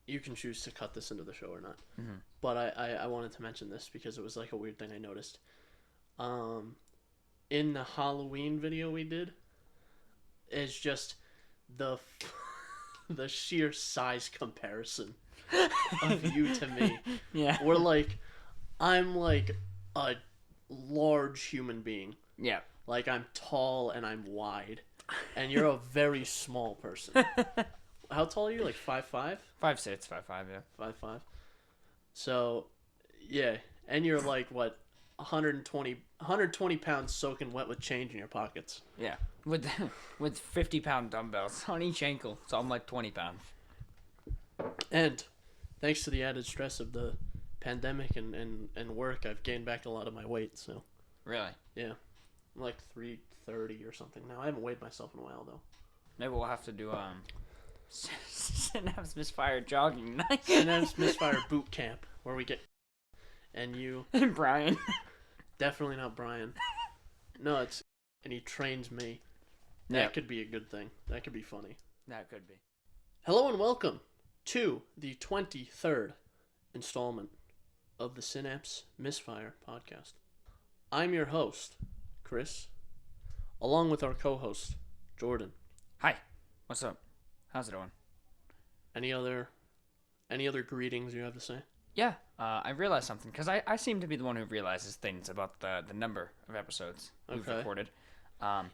you can choose to cut this into the show or not. Mm-hmm. But I wanted to mention this because it was like a weird thing I noticed. In the Halloween video we did, is just the the sheer size comparison of you to me. Yeah. We're like, I'm like a large human being. Yeah. Like I'm tall and I'm wide, and you're a very small person. How tall are you? Like 5'5"? 5'6", 5'5", yeah. 5'5". So, yeah, and you're like what, 120 pounds soaking wet with change in your pockets. Yeah. With 50-pound dumbbells on each ankle, so I'm like 20 pounds. And thanks to the added stress of the pandemic and work, I've gained back a lot of my weight. So Really? yeah, I'm like 330 or something now. I haven't weighed myself in a while though. Maybe we'll have to do Synapse Misfire jogging night. Synapse Misfire boot camp where we get and you And Brian. definitely not Brian. No, it's and he trains me. That could be a good thing. That could be funny. That could be. Hello and welcome to the 23rd installment of the Synapse Misfire Podcast. I'm your host, Chris, along with our co-host, Jordan. Hi. What's up? How's it going? Any other greetings you have to say? Yeah, I realized something, because I seem to be the one who realizes things about the number of episodes we've Okay. recorded.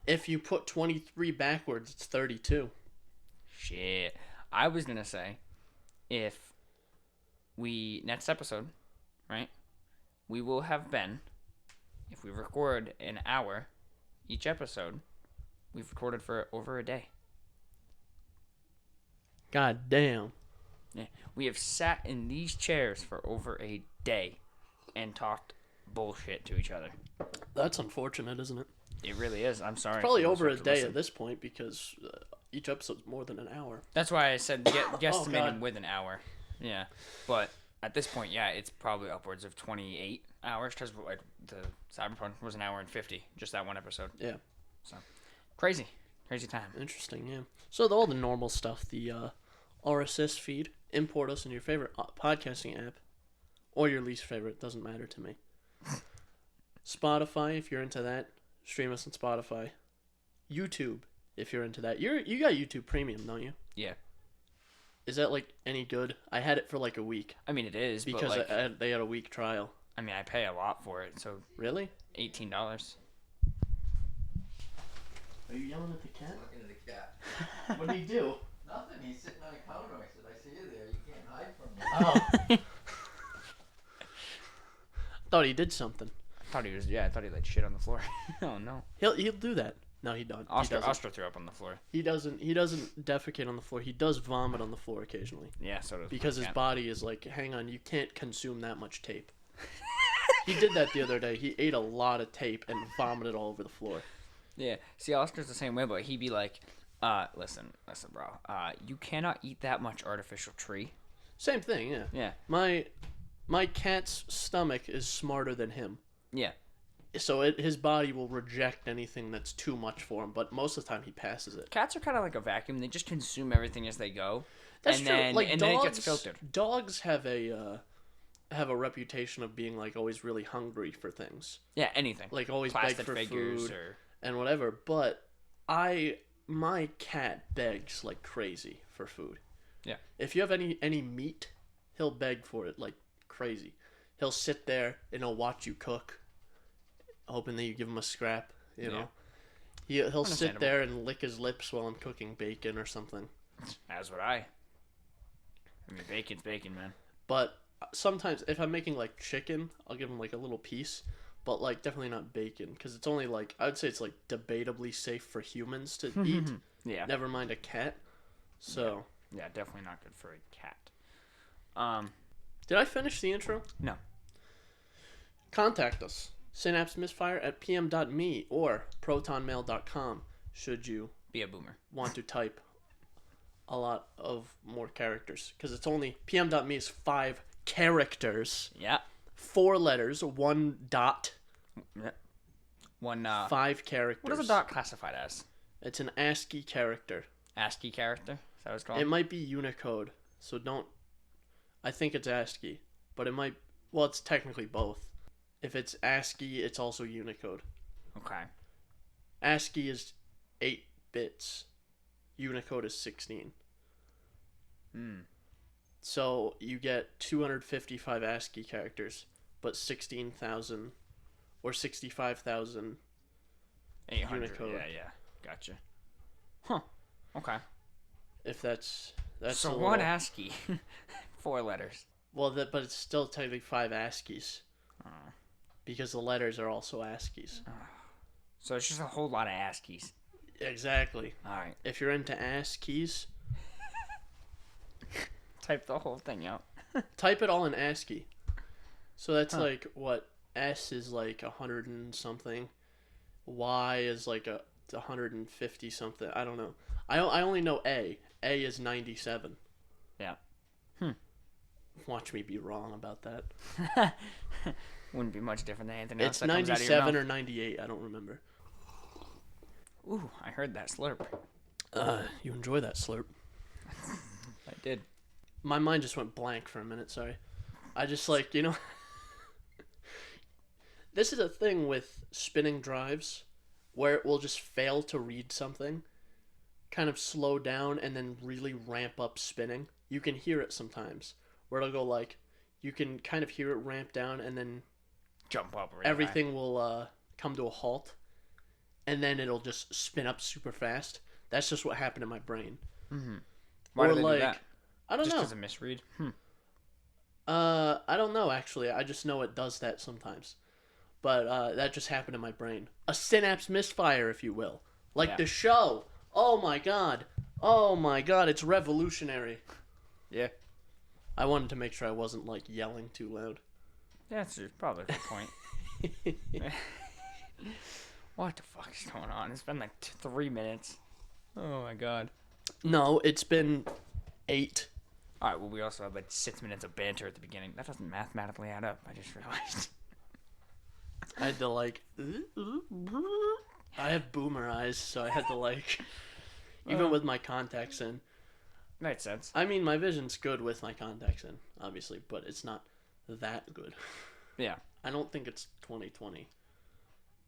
If you put 23 backwards, it's 32. Shit. I was going to say, if we, next episode, right, we will have been, if we record an hour each episode, we've recorded for over a day. God damn. Yeah. We have sat in these chairs for over a day and talked bullshit to each other. That's unfortunate, isn't it? It really is. I'm sorry. Probably for those over who a have to day listen. at this point because each episode's more than an hour. That's why I said guesstimating God. with an hour. Yeah. But at this point, yeah, it's probably upwards of 28 hours because like, the Cyberpunk was an hour and 50, just that one episode. Yeah. So, crazy time. Interesting, yeah. So all the normal stuff, the RSS feed, import us in your favorite podcasting app, or your least favorite, doesn't matter to me. Spotify, if you're into that, stream us on Spotify. YouTube, if you're into that. You got YouTube Premium, don't you? Yeah. Is that like any good? I had it for like a week I mean, it is, because but like, they had a week trial. I mean, I pay a lot for it, so Really? $18. Are you yelling at the cat? Looking at the cat. What did he do? Nothing. He's sitting on a counter. I said, I see you there. You can't hide from me. Oh. Thought he did something. I thought he like shit on the floor. Oh no. He'll do that. No, he don't. Oscar threw up on the floor. He doesn't defecate on the floor. He does vomit on the floor occasionally. Yeah, so does Because my his cat. body is like, hang on, you can't consume that much tape. He did that the other day. He ate a lot of tape and vomited all over the floor. Yeah. See, Oscar's the same way, but he'd be like, listen, bro. You cannot eat that much artificial tree. Same thing, yeah. Yeah. My cat's stomach is smarter than him. Yeah. So his body will reject anything that's too much for him, but most of the time he passes it. Cats are kind of like a vacuum. They just consume everything as they go. That's and true. Then, like and dogs, then it gets filtered. Dogs have a reputation of being like always really hungry for things. Yeah, anything. Like always Plastic beg for figures food or and whatever. But my cat begs like crazy for food. Yeah. If you have any meat, he'll beg for it like crazy. He'll sit there and he'll watch you cook, hoping that you give him a scrap. You know, he'll sit there and lick his lips while I'm cooking bacon or something. As would I. I mean, bacon's bacon, man. But sometimes if I'm making like chicken, I'll give him like a little piece. But like definitely not bacon because it's only like I would say it's like debatably safe for humans to eat. Yeah. Never mind a cat. So Yeah, definitely not good for a cat. did I finish the intro? No. Contact us. synapsemisfire at pm.me or protonmail.com should you Be a boomer. want to type a lot of more characters. Because it's only pm.me is 5 characters. Yeah. 4 letters, 1 dot. Yeah. One, 5 characters. what is a dot classified as? It's an ASCII character. ASCII character? Is that what it's called? It might be Unicode, so don't I think it's ASCII, but it might. Well, it's technically both. If it's ASCII, it's also Unicode. Okay. ASCII is 8 bits. Unicode is 16. So you get 255 ASCII characters, but 16,000 or 65,000 Unicode. Yeah. Gotcha. Huh. Okay. If that's so a what little... ASCII? 4 letters. Well, but it's still technically 5 ASCIIs. Because the letters are also ASCIIs. So it's just a whole lot of ASCIIs. Exactly. All right. If you're into ASCIIs, type the whole thing out. type it all in ASCII. So that's like what S is like 100 and something. Y is like 150 something. I don't know. I only know A. A is 97. Yeah. Watch me be wrong about that. Wouldn't be much different than anything else. It's that comes out of your 97 mouth. or 98. I don't remember. Ooh, I heard that slurp. You enjoy that slurp. I did. My mind just went blank for a minute, sorry. I just this is a thing with spinning drives where it will just fail to read something, kind of slow down, and then really ramp up spinning. You can hear it sometimes, where it'll go you can kind of hear it ramp down, and then jump up. Really everything will come to a halt, and then it'll just spin up super fast. That's just what happened in my brain. Mm-hmm. Why do they do that? I don't know. Just because of misread? I don't know, actually. I just know it does that sometimes. But that just happened in my brain. A synapse misfire, if you will. Like the show. Oh my god. Oh my god, it's revolutionary. Yeah. I wanted to make sure I wasn't, yelling too loud. That's probably a good point. What the fuck is going on? It's been 3 minutes. Oh my god. No, it's been 8. Alright, well, we also had 6 minutes of banter at the beginning. That doesn't mathematically add up, I just realized. I had to, I have boomer eyes, so I had to, even with my contacts in. Makes sense. I mean, my vision's good with my contacts in, obviously, but it's not that good. Yeah. I don't think it's 2020.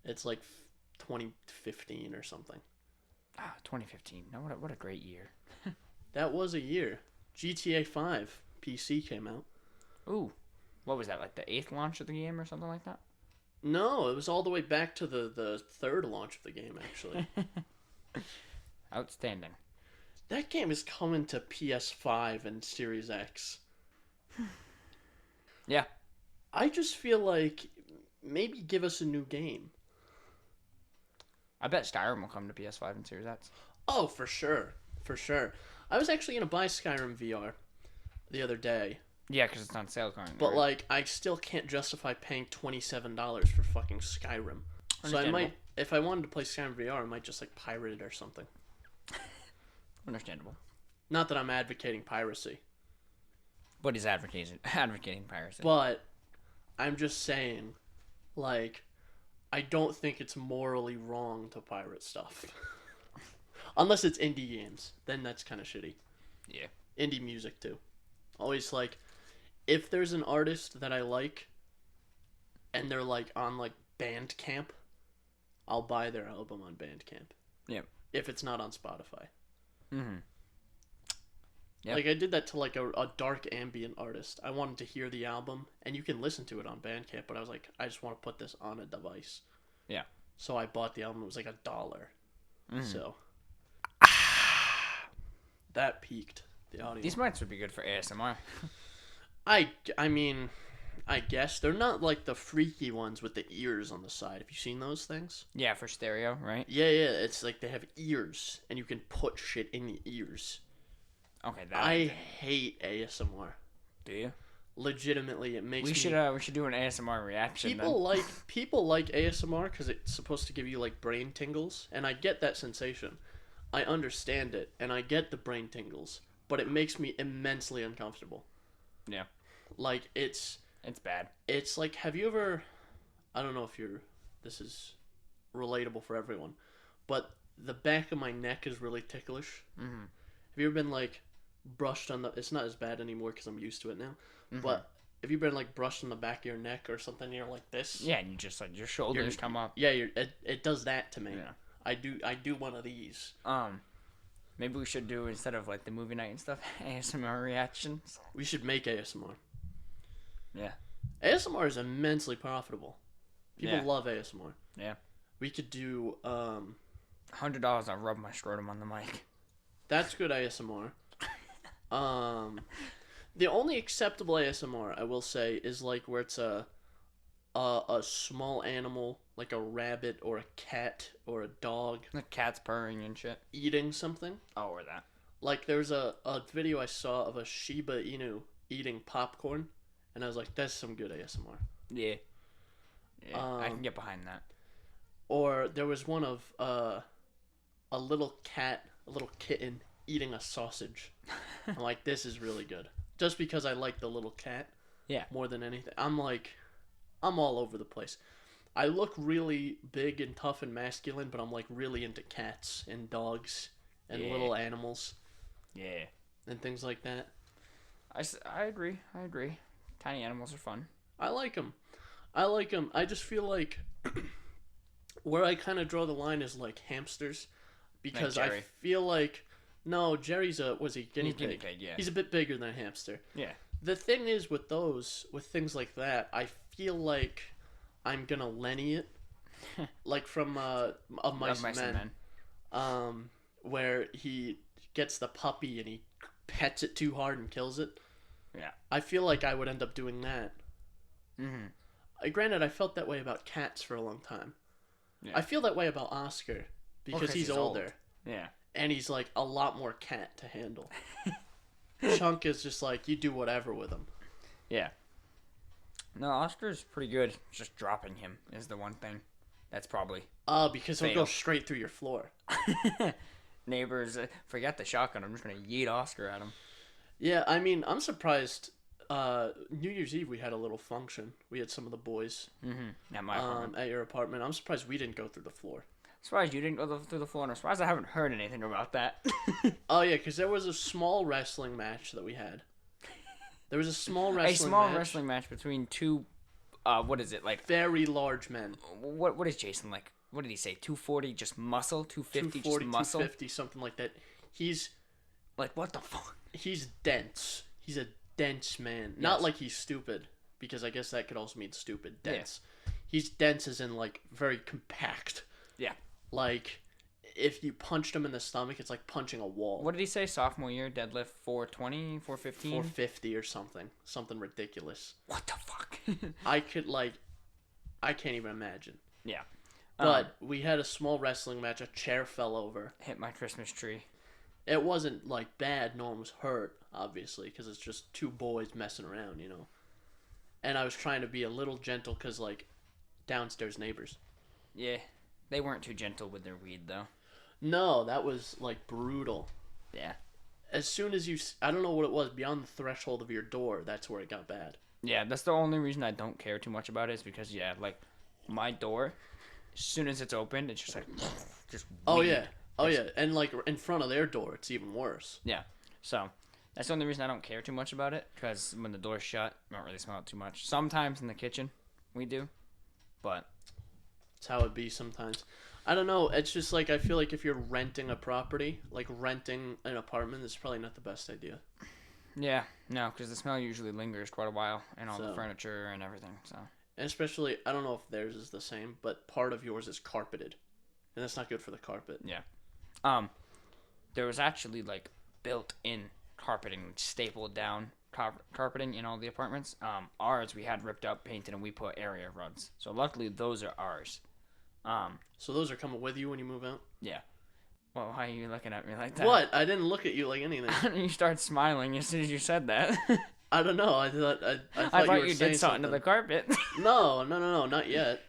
It's 2015 or something. 2015. No, what a great year. That was a year. GTA 5 PC came out. Ooh. What was that, the 8th launch of the game or something like that? No, it was all the way back to the 3rd launch of the game, actually. Outstanding. That game is coming to PS5 and Series X. Yeah. I just feel like maybe give us a new game. I bet Skyrim will come to PS5 and Series X. Oh, for sure. For sure. I was actually going to buy Skyrim VR the other day. Yeah, because it's on sale currently. But, I still can't justify paying $27 for fucking Skyrim. So I might, if I wanted to play Skyrim VR, I might just, pirate it or something. Understandable. Not that I'm advocating piracy. But he's advocating piracy. But I'm just saying, I don't think it's morally wrong to pirate stuff. Unless it's indie games. Then that's kind of shitty. Yeah. Indie music, too. Always, if there's an artist that I like, and they're, on, Bandcamp, I'll buy their album on Bandcamp. Yeah. If it's not on Spotify. Mm-hmm. Yep. I did that to, a dark ambient artist. I wanted to hear the album, and you can listen to it on Bandcamp, but I was I just want to put this on a device. Yeah. So I bought the album. It was $1. Mm-hmm. So that peaked the audio. These mics would be good for ASMR. I mean, I guess. They're not the freaky ones with the ears on the side. Have you seen those things? Yeah, for stereo, right? Yeah. It's they have ears, and you can put shit in the ears. Okay, I hate ASMR. Do you? Legitimately, it makes we should do an ASMR reaction. People like ASMR because it's supposed to give you brain tingles, and I get that sensation. I understand it, and I get the brain tingles, but it makes me immensely uncomfortable. Yeah. It's bad. It's have you ever, I don't know if this is relatable for everyone, but the back of my neck is really ticklish. Mm-hmm. Have you ever been brushed on the, it's not as bad anymore because I'm used to it now. Mm-hmm. But if you've been like brushed on the back of your neck or something, you're like this. Yeah, and you just like your shoulders come up. Yeah, it does that to me. Yeah. I do one of these. Maybe we should do, instead of like the movie night and stuff, ASMR reactions. We should make ASMR. Yeah. ASMR is immensely profitable. People love ASMR. Yeah. We could do $100, I'll rub my scrotum on the mic. That's good ASMR. The only acceptable ASMR I will say is like where it's a small animal, like a rabbit or a cat or a dog, The cat's purring and shit. eating something. Oh, or that. Like there's a video I saw of a Shiba Inu eating popcorn, and I was like, that's some good ASMR. Yeah. Yeah, I can get behind that. Or there was one of a little cat, a little kitten eating a sausage. I'm like, this is really good. Just because I like the little cat. Yeah. More than anything. I'm all over the place. I look really big and tough and masculine, but I'm like really into cats and dogs and little animals. Yeah. And things like that. I agree. Tiny animals are fun. I like them. I just feel like where I kind of draw the line is like hamsters. Because Like I Jerry. feel like... No, Jerry's was he guinea pig? Guinea pig, yeah. He's a bit bigger than a hamster. Yeah. The thing is with things like that, I feel like I'm gonna Lenny it. Like from Of Mice and Men. Where he gets the puppy and he pets it too hard and kills it. Yeah. I feel like I would end up doing that. Mm-hmm. Granted, I felt that way about cats for a long time. Yeah. I feel that way about Oscar because he's older. Old. Yeah. And he's like a lot more cat to handle. Chunk is just like, you do whatever with him. Yeah. No, Oscar's pretty good. Just dropping him is the one thing. That's probably... because he'll go straight through your floor. Neighbors, forget the shotgun. I'm just going to yeet Oscar at him. Yeah, I mean, I'm surprised. New Year's Eve, we had a little function. We had some of the boys At my apartment. at your apartment. I'm surprised we didn't go through the floor. Surprised you didn't go through the floor, and I'm surprised I haven't heard anything about that. Oh, yeah, because there was a small wrestling match that we had. There was a small wrestling match between two, what is it, like... Very large men. What is Jason like? What did he say? 240 just muscle? 250 just muscle? 250, something like that. He's... Like, what the fuck? He's dense. He's a dense man. Yes. Not like he's stupid, because I guess that could also mean stupid. Dense. Yeah. He's dense as in, like, very compact. Yeah. Like, if you punched him in the stomach, it's like punching a wall. What did he say? Sophomore year, deadlift 420, 415? 450 or something. Something ridiculous. What the fuck? I can't even imagine. Yeah. But we had a small wrestling match. A chair fell over. Hit my Christmas tree. It wasn't, like, bad. No one was hurt, obviously, because it's just two boys messing around, you know. And I was trying to be a little gentle because, like, downstairs neighbors. Yeah. They weren't too gentle with their weed, though. No, that was, like, brutal. Yeah. As soon as you... I don't know what it was. Beyond the threshold of your door, that's where it got bad. Yeah, that's the only reason I don't care too much about it is because, yeah, like, my door, as soon as it's opened, it's just like... just weed. Oh, yeah. Oh, yeah. And, like, in front of their door, it's even worse. Yeah. So, that's the only reason I don't care too much about it, because when the door's shut, I don't really smell it too much. Sometimes in the kitchen, we do, but... It's how it be sometimes. I don't know. It's just like I feel like if you're renting a property, like renting an apartment, is probably not the best idea. Yeah, no, because the smell usually lingers quite a while and all the So- furniture and everything. So And especially, I don't know if theirs is the same, but part of yours is carpeted. And that's not good for the carpet. yeah, there was actually like built-in carpeting, stapled down carpeting in all the apartments. Ours we had ripped up, painted, and we put area rugs. So luckily those are ours. So those are coming with you when you move out? Yeah. Well, why are you looking at me like that? What? I didn't look at you like anything. You started smiling as soon as you said that. I don't know. I thought I you thought were you saying did something to the carpet. No, not yet.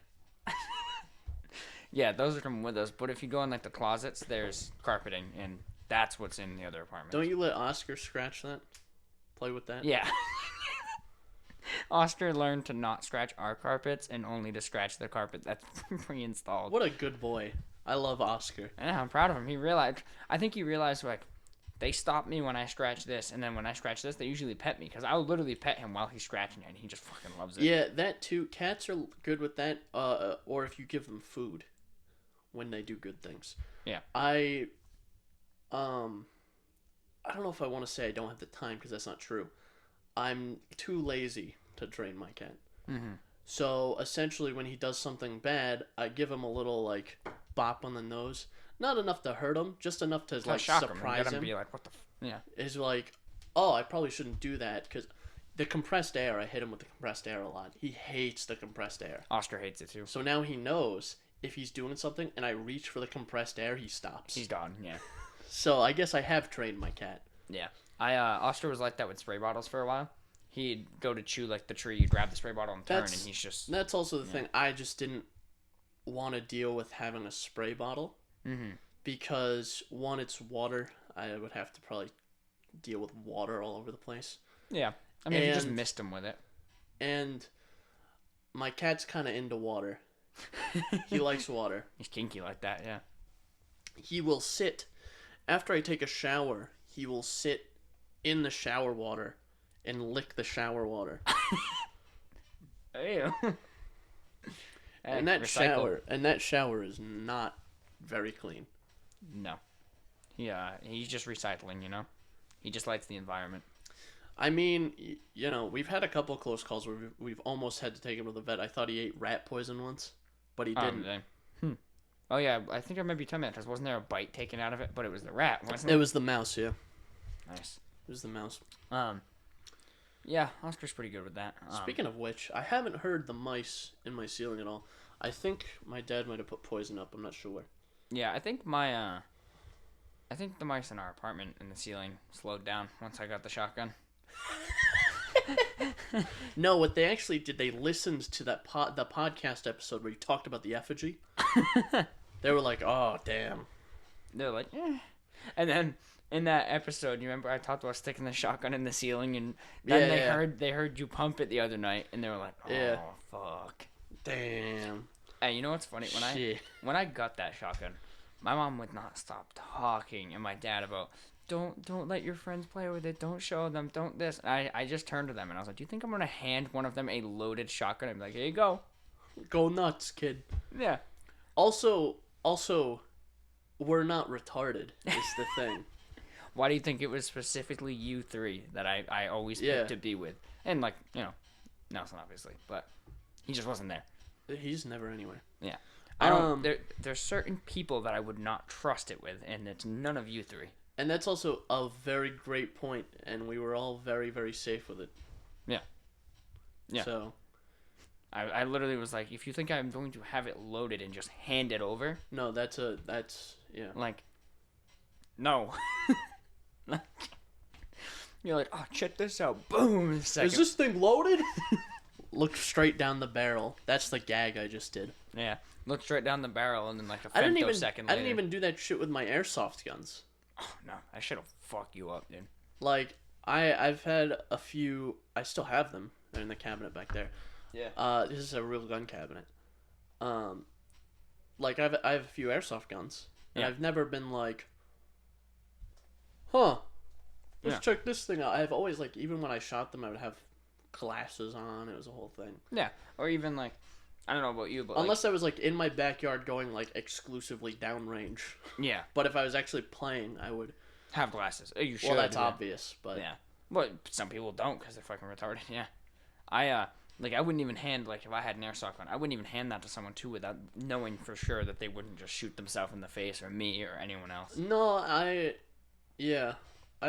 Yeah, those are coming with us. But if you go in like the closets, there's carpeting, and that's what's in the other apartment. Don't you let Oscar scratch that? Play with that? Yeah. Oscar learned to not scratch our carpets and only to scratch the carpet that's pre-installed. What a good boy. I love Oscar. Yeah, I'm proud of him. I think he realized like they stop me when I scratch this, and then when I scratch this, they usually pet me, because I'll literally pet him while he's scratching it, and he just fucking loves it. Yeah, that too. Cats are good with that, or if you give them food when they do good things. Yeah. I don't know if I want to say I don't have the time, because that's not true. I'm too lazy to train my cat. Mm-hmm. So essentially, when he does something bad, I give him a little like bop on the nose. Not enough to hurt him, just enough to like surprise him. Be like, what the? Yeah. Is like, oh, I probably shouldn't do that, because the compressed air. I hit him with the compressed air a lot. He hates the compressed air. Oscar hates it too. So now he knows if he's doing something and I reach for the compressed air, he stops. He's done. Yeah. So I guess I have trained my cat. Yeah. Oscar was like that with spray bottles for a while. He'd go to chew like the tree, you'd grab the spray bottle and turn, and he's just... That's also the thing. I just didn't want to deal with having a spray bottle. Mm-hmm. Because, one, it's water. I would have to probably deal with water all over the place. Yeah. I mean, you just missed him with it. And my cat's kind of into water. He likes water. He's kinky like that, yeah. He will sit... After I take a shower, he will sit in the shower water and lick the shower water. Ew. And that shower is not very clean. No. Yeah, he's just recycling, you know? He just likes the environment. I mean, you know, we've had a couple of close calls where we've almost had to take him to the vet. I thought he ate rat poison once, but he didn't. Oh, yeah, I think I remember you telling me that, because wasn't there a bite taken out of it? But it was the rat, wasn't it? It was the mouse, yeah. Nice. It was the mouse. Yeah, Oscar's pretty good with that. Speaking of which, I haven't heard the mice in my ceiling at all. I think my dad might have put poison up. I'm not sure where. Yeah, I think the mice in our apartment in the ceiling slowed down once I got the shotgun. No, what they actually did, they listened to the podcast episode where you talked about the effigy. They were like, oh, damn. They're like, eh. And then in that episode, you remember I talked about sticking the shotgun in the ceiling, and then they heard you pump it the other night, and they were like, oh, fuck. Damn. Hey, you know what's funny? When I got that shotgun, my mom would not stop talking, and my dad about, don't let your friends play with it, don't show them, don't this. And I just turned to them, and I was like, do you think I'm going to hand one of them a loaded shotgun? I'd be like, here you go. Go nuts, kid. Yeah. Also, we're not retarded, is the thing. Why do you think it was specifically you three that I always picked to be with? And, like, you know, Nelson, obviously, but he just wasn't there. He's never anywhere. Yeah. I don't. There's certain people that I would not trust it with, and it's none of you three. And that's also a very great point, and we were all very, very safe with it. Yeah. Yeah. So, I literally was like, if you think I'm going to have it loaded and just hand it over. No, that's yeah. Like, no. You're like, oh, check this out. Boom. Is this thing loaded? Look straight down the barrel. That's the gag I just did. Yeah. Look straight down the barrel, and then like a femtosecond later. I didn't even do that shit with my airsoft guns. Oh, no. I should have fucked you up, dude. Like, I've had a few... I still have them. They're in the cabinet back there. Yeah. This is a real gun cabinet. Like, I have a few airsoft guns. And I've never been like... Huh. Let's check this thing out. I've always, like, even when I shot them, I would have glasses on. It was a whole thing. Yeah. Or even, like... I don't know about you, but unless I was like in my backyard going like exclusively downrange. Yeah. But if I was actually playing, I would have glasses. You should. Well, that's obvious, but yeah. But some people don't because they're fucking retarded. Yeah. I wouldn't even hand like if I had an airsoft gun, I wouldn't even hand that to someone too without knowing for sure that they wouldn't just shoot themselves in the face or me or anyone else. No, I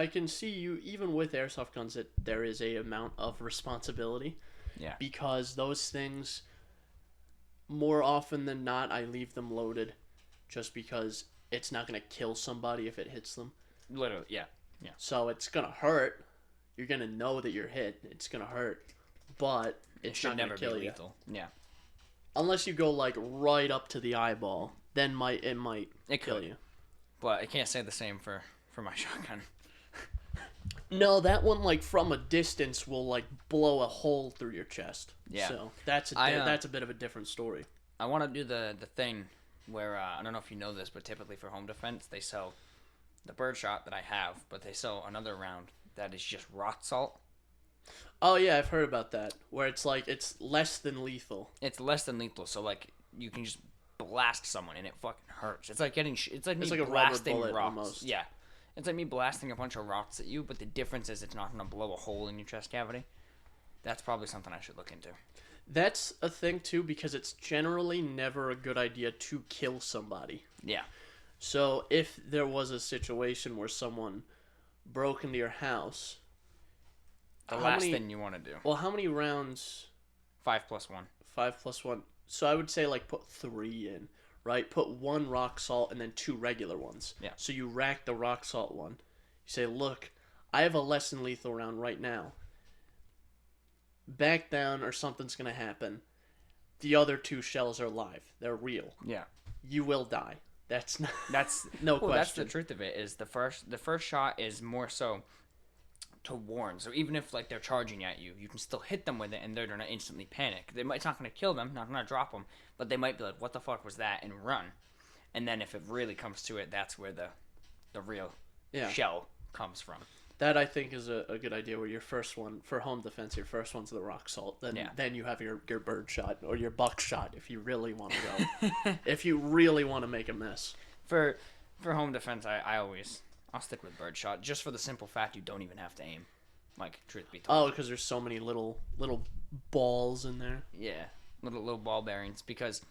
can see you even with airsoft guns that there is a amount of responsibility. Yeah. Because those things. More often than not, I leave them loaded just because it's not going to kill somebody if it hits them. Literally, yeah. So it's going to hurt. You're going to know that you're hit. It's going to hurt. But it's not going to kill you. Lethal. Yeah. Unless you go, like, right up to the eyeball. Then it might kill you. But I can't say the same for my shotgun. No, that one, like, from a distance will, like, blow a hole through your chest. Yeah. So that's a bit of a different story. I want to do the thing where, I don't know if you know this, but typically for home defense, they sell the birdshot that I have, but they sell another round that is just rock salt. Oh yeah, I've heard about that. Where it's like it's less than lethal. It's less than lethal, so like you can just blast someone and it fucking hurts. It's like getting it's like me It's like a blasting rubber bullet rocks. almost. Yeah, it's like me blasting a bunch of rocks at you, but the difference is it's not gonna blow a hole in your chest cavity. That's probably something I should look into. That's a thing too, because it's generally never a good idea to kill somebody. Yeah. So if there was a situation where someone broke into your house, The last thing you want to do. Well, how many rounds? 5 + 1. 5 + 1. So I would say like put 3 in, right? Put 1 rock salt and then 2 regular ones. Yeah. So you rack the rock salt one. You say, look, I have a less than lethal round right now. Back down or something's gonna happen. The other 2 shells are live. They're real. Yeah. You will die. That's no well, question. That's the truth of it. Is the first shot is more so to warn. So even if like they're charging at you, you can still hit them with it, and they're gonna instantly panic. It's not gonna kill them, not gonna drop them, but they might be like, "What the fuck was that?" and run. And then if it really comes to it, that's where the real shell comes from. That I think is a good idea. Where your first one for home defense, your first one's the rock salt. Then you have your bird shot or your buckshot if you really want to go. If you really want to make a mess. For home defense, I'll stick with birdshot just for the simple fact you don't even have to aim. Like, truth be told. Oh, because there's so many little balls in there. Yeah, little ball bearings. Because,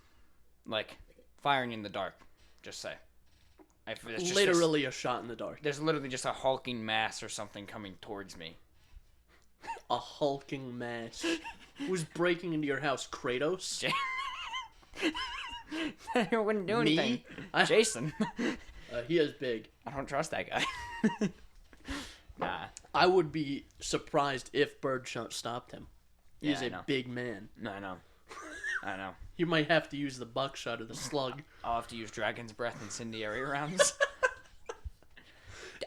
like, firing in the dark, just say. Literally a shot in the dark. There's literally just a hulking mass or something coming towards me. A hulking mass. Who's breaking into your house? Kratos? I wouldn't do anything. Me? Jason. He is big. I don't trust that guy. Nah. I would be surprised if Birdshot stopped him. He's a big man. No, I know. You might have to use the buckshot or the slug. I'll have to use Dragon's Breath incendiary rounds.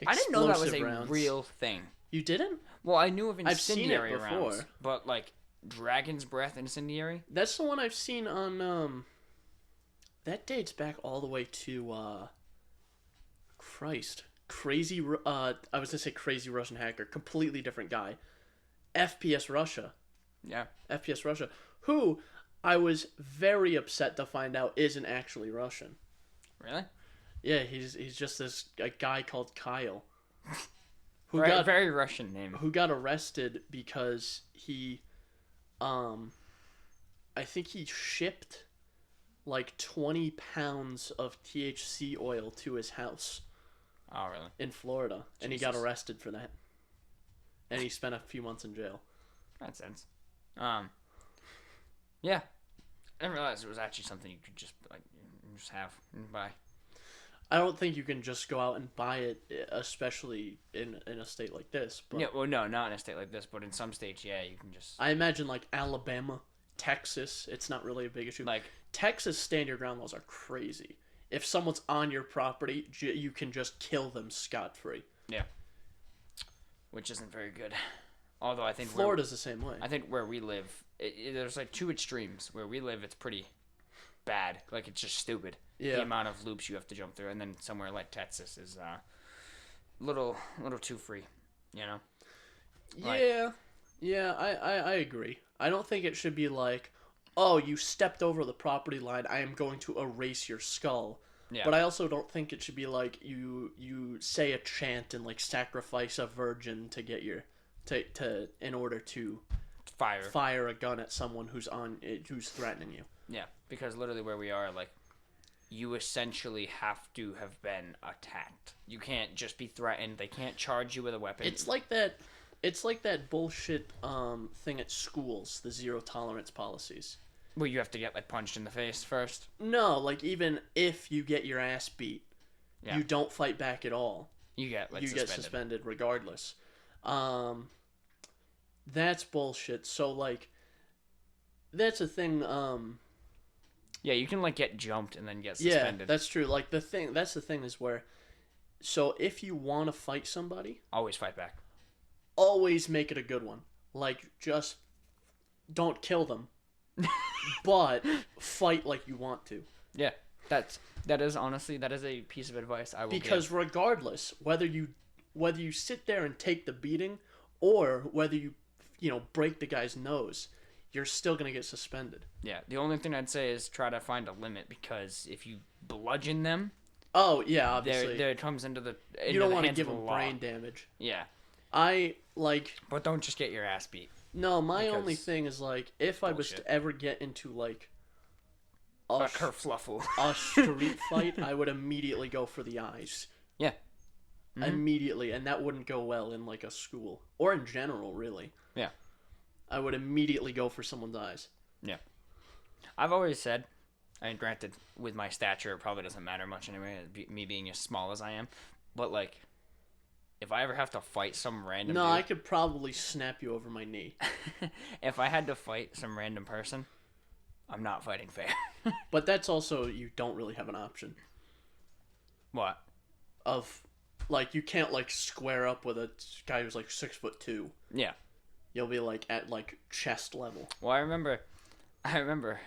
I didn't know that was a real thing. You didn't? Well, I knew of incendiary I've seen it before. rounds, but like Dragon's Breath incendiary? That's the one I've seen on that dates back all the way to Crazy I was gonna say Crazy Russian Hacker, completely different guy. FPS Russia. Yeah. FPS Russia. Who I was very upset to find out isn't actually Russian. Really? Yeah, he's just a guy called Kyle. Very Russian name. Who got arrested because he I think he shipped like 20 pounds of THC oil to his house. Oh, really? In Florida. Jesus. And he got arrested for that. And he spent a few months in jail. Makes sense. Yeah. I didn't realize it was actually something you could just have and buy. I don't think you can just go out and buy it, especially in a state like this. But yeah, well, no, not in a state like this, but in some states, yeah, you can just... I imagine, like, Alabama, Texas, it's not really a big issue. Like, Texas stand your ground laws are crazy. If someone's on your property, you can just kill them scot-free. Yeah. Which isn't very good. Although I think... Florida's the same way. I think where we live, there's, like, 2 extremes. Where we live, it's pretty bad. Like, it's just stupid. Yeah. The amount of loops you have to jump through. And then somewhere like Texas is little too free, you know? Yeah, I agree. I don't think it should be like, oh, you stepped over the property line, I am going to erase your skull. Yeah. But I also don't think it should be like you say a chant and like sacrifice a virgin to get your in order to fire a gun at someone who's threatening you. Yeah, because literally where we are, like, you essentially have to have been attacked. You can't just be threatened. They can't charge you with a weapon. It's like that bullshit thing at schools, the zero tolerance policies. Well, you have to get, like, punched in the face first? No, like, even if you get your ass beat, you don't fight back at all. You get suspended regardless. That's bullshit. So, like, that's a thing, yeah, you can, like, get jumped and then get suspended. Yeah, that's true. Like, that's the thing is where, so if you want to fight somebody... Always fight back. Always make it a good one. Like, just don't kill them. But fight like you want to. Yeah. That is a piece of advice I will because give. regardless whether you sit there and take the beating or whether you break the guy's nose, you're still gonna get suspended. Yeah, the only thing I'd say is try to find a limit, because if you bludgeon them, oh yeah, obviously there it comes into you don't want to give them brain damage. Yeah, but don't just get your ass beat. No, my only thing is if I was to ever get into a kerfluffle, a street fight, I would immediately go for the eyes. Yeah. Mm-hmm. Immediately, and that wouldn't go well in a school or in general, really. Yeah. I would immediately go for someone's eyes. Yeah. I've always said, and granted, with my stature, it probably doesn't matter much anyway, me being as small as I am, but if I ever have to fight some random dude, I could probably snap you over my knee. If I had to fight some random person, I'm not fighting fair. But that's also, you don't really have an option. What? You can't square up with a guy who's 6'2". Yeah. You'll be at chest level. Well, I remember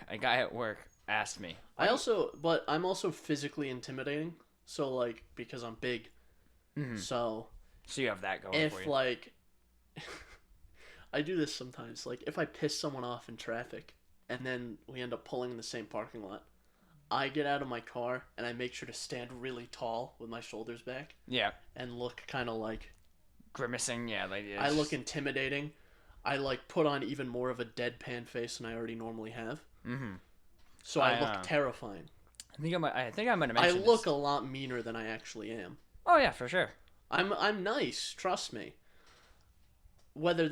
a guy at work asked me. But I'm also physically intimidating. So because I'm big. Mm-hmm. So you have that going for you. I do this sometimes. If I piss someone off in traffic, and then we end up pulling in the same parking lot, I get out of my car and I make sure to stand really tall with my shoulders back. Yeah. And look kind of grimacing. Yeah, I look intimidating. I put on even more of a deadpan face than I already normally have. Mm-hmm. So I look terrifying. I think I might have mentioned I look a lot meaner than I actually am. Oh yeah, for sure. I'm nice, trust me. Whether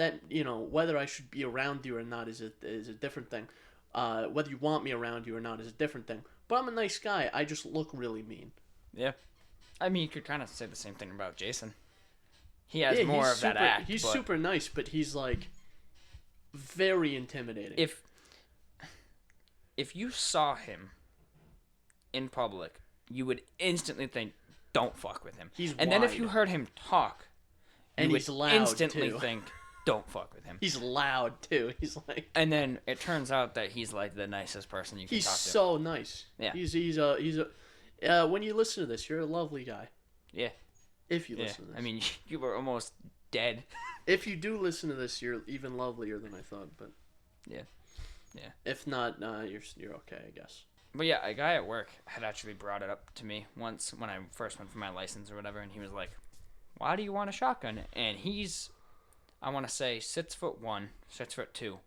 I should be around you or not is a different thing. Whether you want me around you or not is a different thing. But I'm a nice guy. I just look really mean. Yeah. I mean, you could kind of say the same thing about Jason. He has more of that act. He's super nice, but he's very intimidating. If you saw him in public, you would instantly think, don't fuck with him. And then if you heard him talk, and you he's would loud instantly too. think, don't fuck with him. He's loud too. He's and then it turns out that he's the nicest person you can talk to. He's so nice. Yeah. He's when you listen to this, you're a lovely guy. Yeah. If you listen to this. I mean, you were almost dead. If you do listen to this, you're even lovelier than I thought, but yeah. Yeah. If not, you're okay, I guess. But yeah, a guy at work had actually brought it up to me once when I first went for my license or whatever, and he was like, "Why do you want a shotgun?" And he's, I want to say, 6'1", 6'2",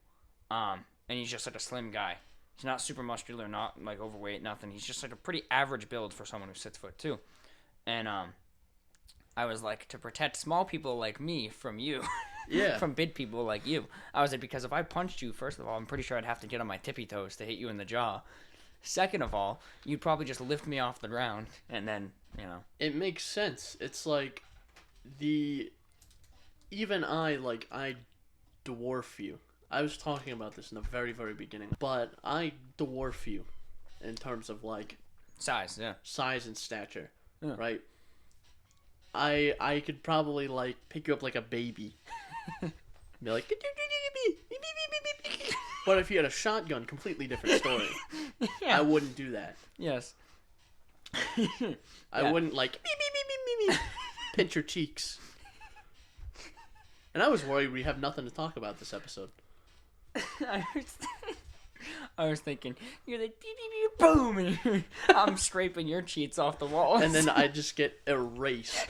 and he's just a slim guy. He's not super muscular, not overweight, nothing. He's just a pretty average build for someone who's 6'2", and I was to protect small people like me from you. Yeah. From big people like you. I was because if I punched you, first of all, I'm pretty sure I'd have to get on my tippy toes to hit you in the jaw. Second of all, you'd probably just lift me off the ground, and then, It makes sense. It's even I dwarf you. I was talking about this in the very, very beginning, but I dwarf you in terms of size, yeah. Size and stature, yeah. Right? I could probably pick you up like a baby. Be like, but if you had a shotgun, completely different story. Yeah. I wouldn't do that. Yes. I wouldn't pinch your cheeks. And I was worried we have nothing to talk about this episode. I was thinking, you're beep, beep, beep, boom, and I'm scraping your cheeks off the walls. And then I just get erased.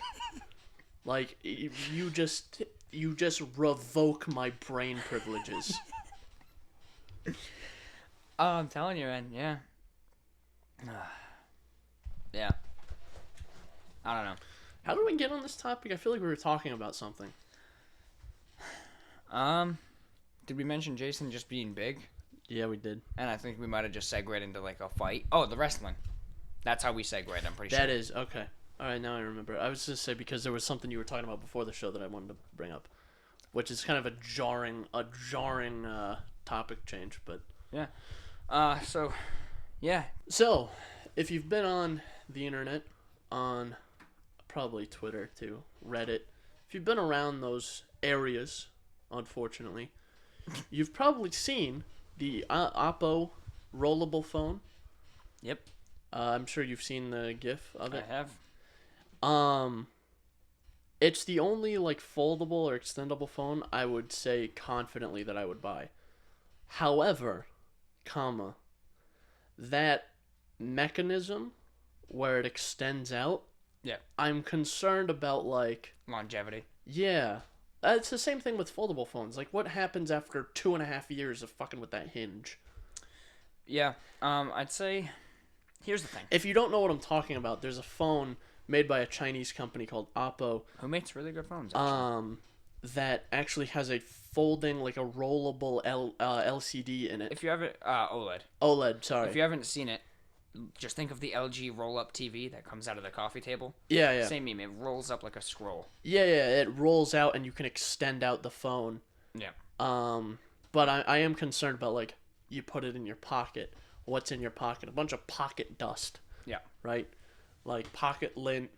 You just revoke my brain privileges. Oh, I'm telling you, man, yeah. Yeah. I don't know. How did we get on this topic? I feel like we were talking about something. Did we mention Jason just being big? Yeah, we did. And I think we might have just segued into a fight. Oh, the wrestling. That's how we segued, I'm pretty sure. That is, okay. Alright, now I remember. I was going to say because there was something you were talking about before the show that I wanted to bring up. Which is kind of a jarring topic change, but... Yeah. Yeah. So, if you've been on the internet, on probably Twitter too, Reddit, if you've been around those areas, unfortunately, you've probably seen the Oppo Rollable phone. Yep. I'm sure you've seen the GIF of it. I have. It's the only like foldable or extendable phone I would say confidently that I would buy. However, that mechanism where it extends out, Yeah. I'm concerned about like Longevity. yeah. It's the same thing with foldable phones. Like, what happens after 2.5 years of fucking with that hinge? Yeah. I'd say, here's the thing. If you don't know what I'm talking about, there's a phone made by a Chinese company called Oppo. Who makes really good phones? Actually. That actually has a folding, like a rollable LCD in it. If you haven't, OLED. OLED, sorry. If you haven't seen it, just think of the LG roll-up TV that comes out of the coffee table. Yeah. Same meme. It rolls up like a scroll. Yeah. It rolls out and you can extend out the phone. Yeah. But I am concerned about like you put it in your pocket. What's in your pocket? A bunch of pocket dust. Yeah. Right. Like pocket lint.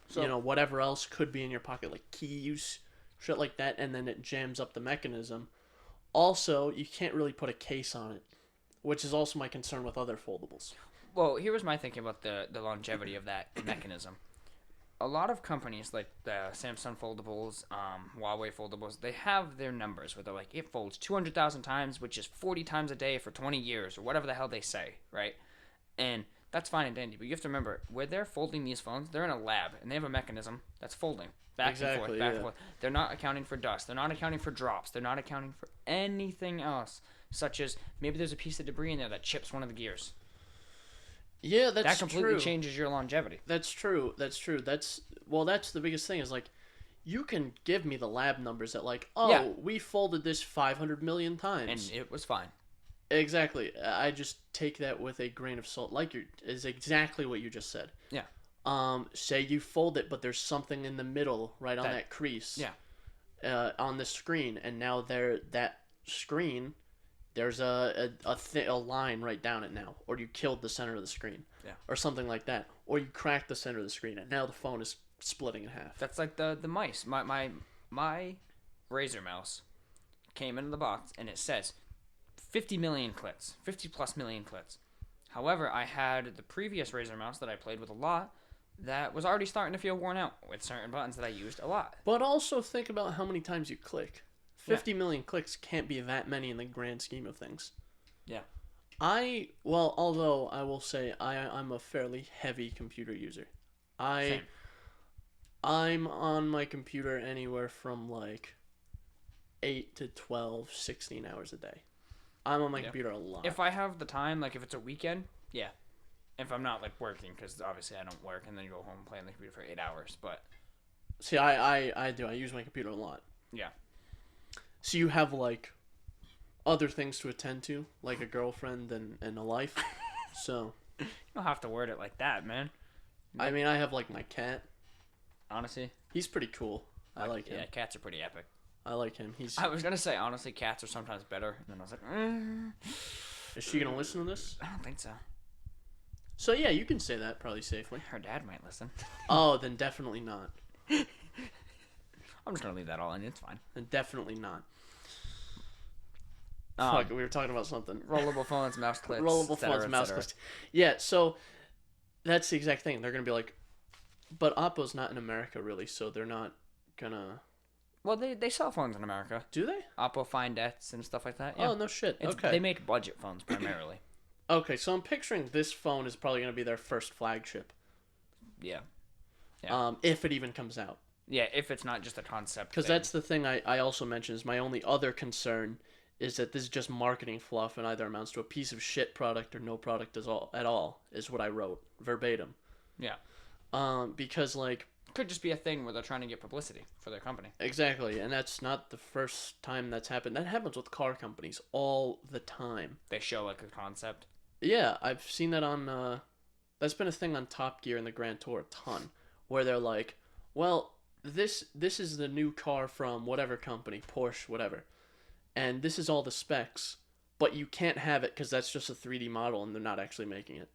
So, whatever else could be in your pocket, like keys, shit like that, and then it jams up the mechanism. Also, you can't really put a case on it, which is also my concern with other foldables. Well, here was my thinking about the longevity of that mechanism. A lot of companies, like the Samsung foldables, Huawei foldables, they have their numbers where they're like, it folds 200,000 times, which is 40 times a day for 20 years, or whatever the hell they say, right? And that's fine and dandy, but you have to remember, where they're folding these phones, they're in a lab, and they have a mechanism that's folding back and forth. They're not accounting for dust. They're not accounting for drops. They're not accounting for anything else, such as maybe there's a piece of debris in there that chips one of the gears. Yeah, that's true. That completely changes your longevity. That's true. That's the biggest thing is like, you can give me the lab numbers that like, we folded this 500 million times. And it was fine. Exactly. I just take that with a grain of salt. Is exactly what you just said. Yeah. Say you fold it, but there's something in the middle, right on that crease. Yeah. On the screen, and now that screen, there's a line right down it now, or you killed the center of the screen, or something like that, or you cracked the center of the screen, and now the phone is splitting in half. That's like the mice. My Razer mouse came into the box, and it says 50 million clicks, 50 plus million clicks. However, I had the previous Razer mouse that I played with a lot that was already starting to feel worn out with certain buttons that I used a lot. But also think about how many times you click. 50 million clicks can't be that many in the grand scheme of things. Yeah. Although I will say I'm a fairly heavy computer user. Same. I'm on my computer anywhere from like 8 to 12, 16 hours a day. I'm on my computer a lot. If I have the time, like if it's a weekend, yeah. If I'm not like working, because obviously I don't work and then go home and play on the computer for 8 hours, but... See, I do. I use my computer a lot. Yeah. So you have like other things to attend to, like a girlfriend and a life. So... You don't have to word it like that, man. I mean, I have like my cat. Honestly? He's pretty cool. I like him. Yeah, cats are pretty epic. I like him. I was going to say, honestly, cats are sometimes better. And then I was like, Is she going to listen to this? I don't think so. So yeah, you can say that probably safely. Her dad might listen. Oh, then definitely not. I'm just going to leave that all in. It's fine. Then definitely not. Fuck, we were talking about something. Rollable phones, mouse clips. Rollable phones, mouse clips. Yeah, so that's the exact thing. They're going to be like, but Oppo's not in America really, so they're not going to... Well, they sell phones in America. Do they? Oppo Find X and stuff like that. Yeah. Oh, no shit. Okay. They make budget phones primarily. Okay, so I'm picturing this phone is probably going to be their first flagship. Yeah. If it even comes out. Yeah, if it's not just a concept. Because that's the thing I also mentioned is my only other concern is that this is just marketing fluff and either amounts to a piece of shit product or no product at all, is what I wrote, verbatim. Yeah. Because, like... Could just be a thing where they're trying to get publicity for their company. Exactly, and that's not the first time that's happened. That happens with car companies all the time. They show, like, a concept. Yeah, I've seen that on... that's been a thing on Top Gear and the Grand Tour a ton, where they're like, well, this is the new car from whatever company, Porsche, whatever, and this is all the specs, but you can't have it because that's just a 3D model and they're not actually making it.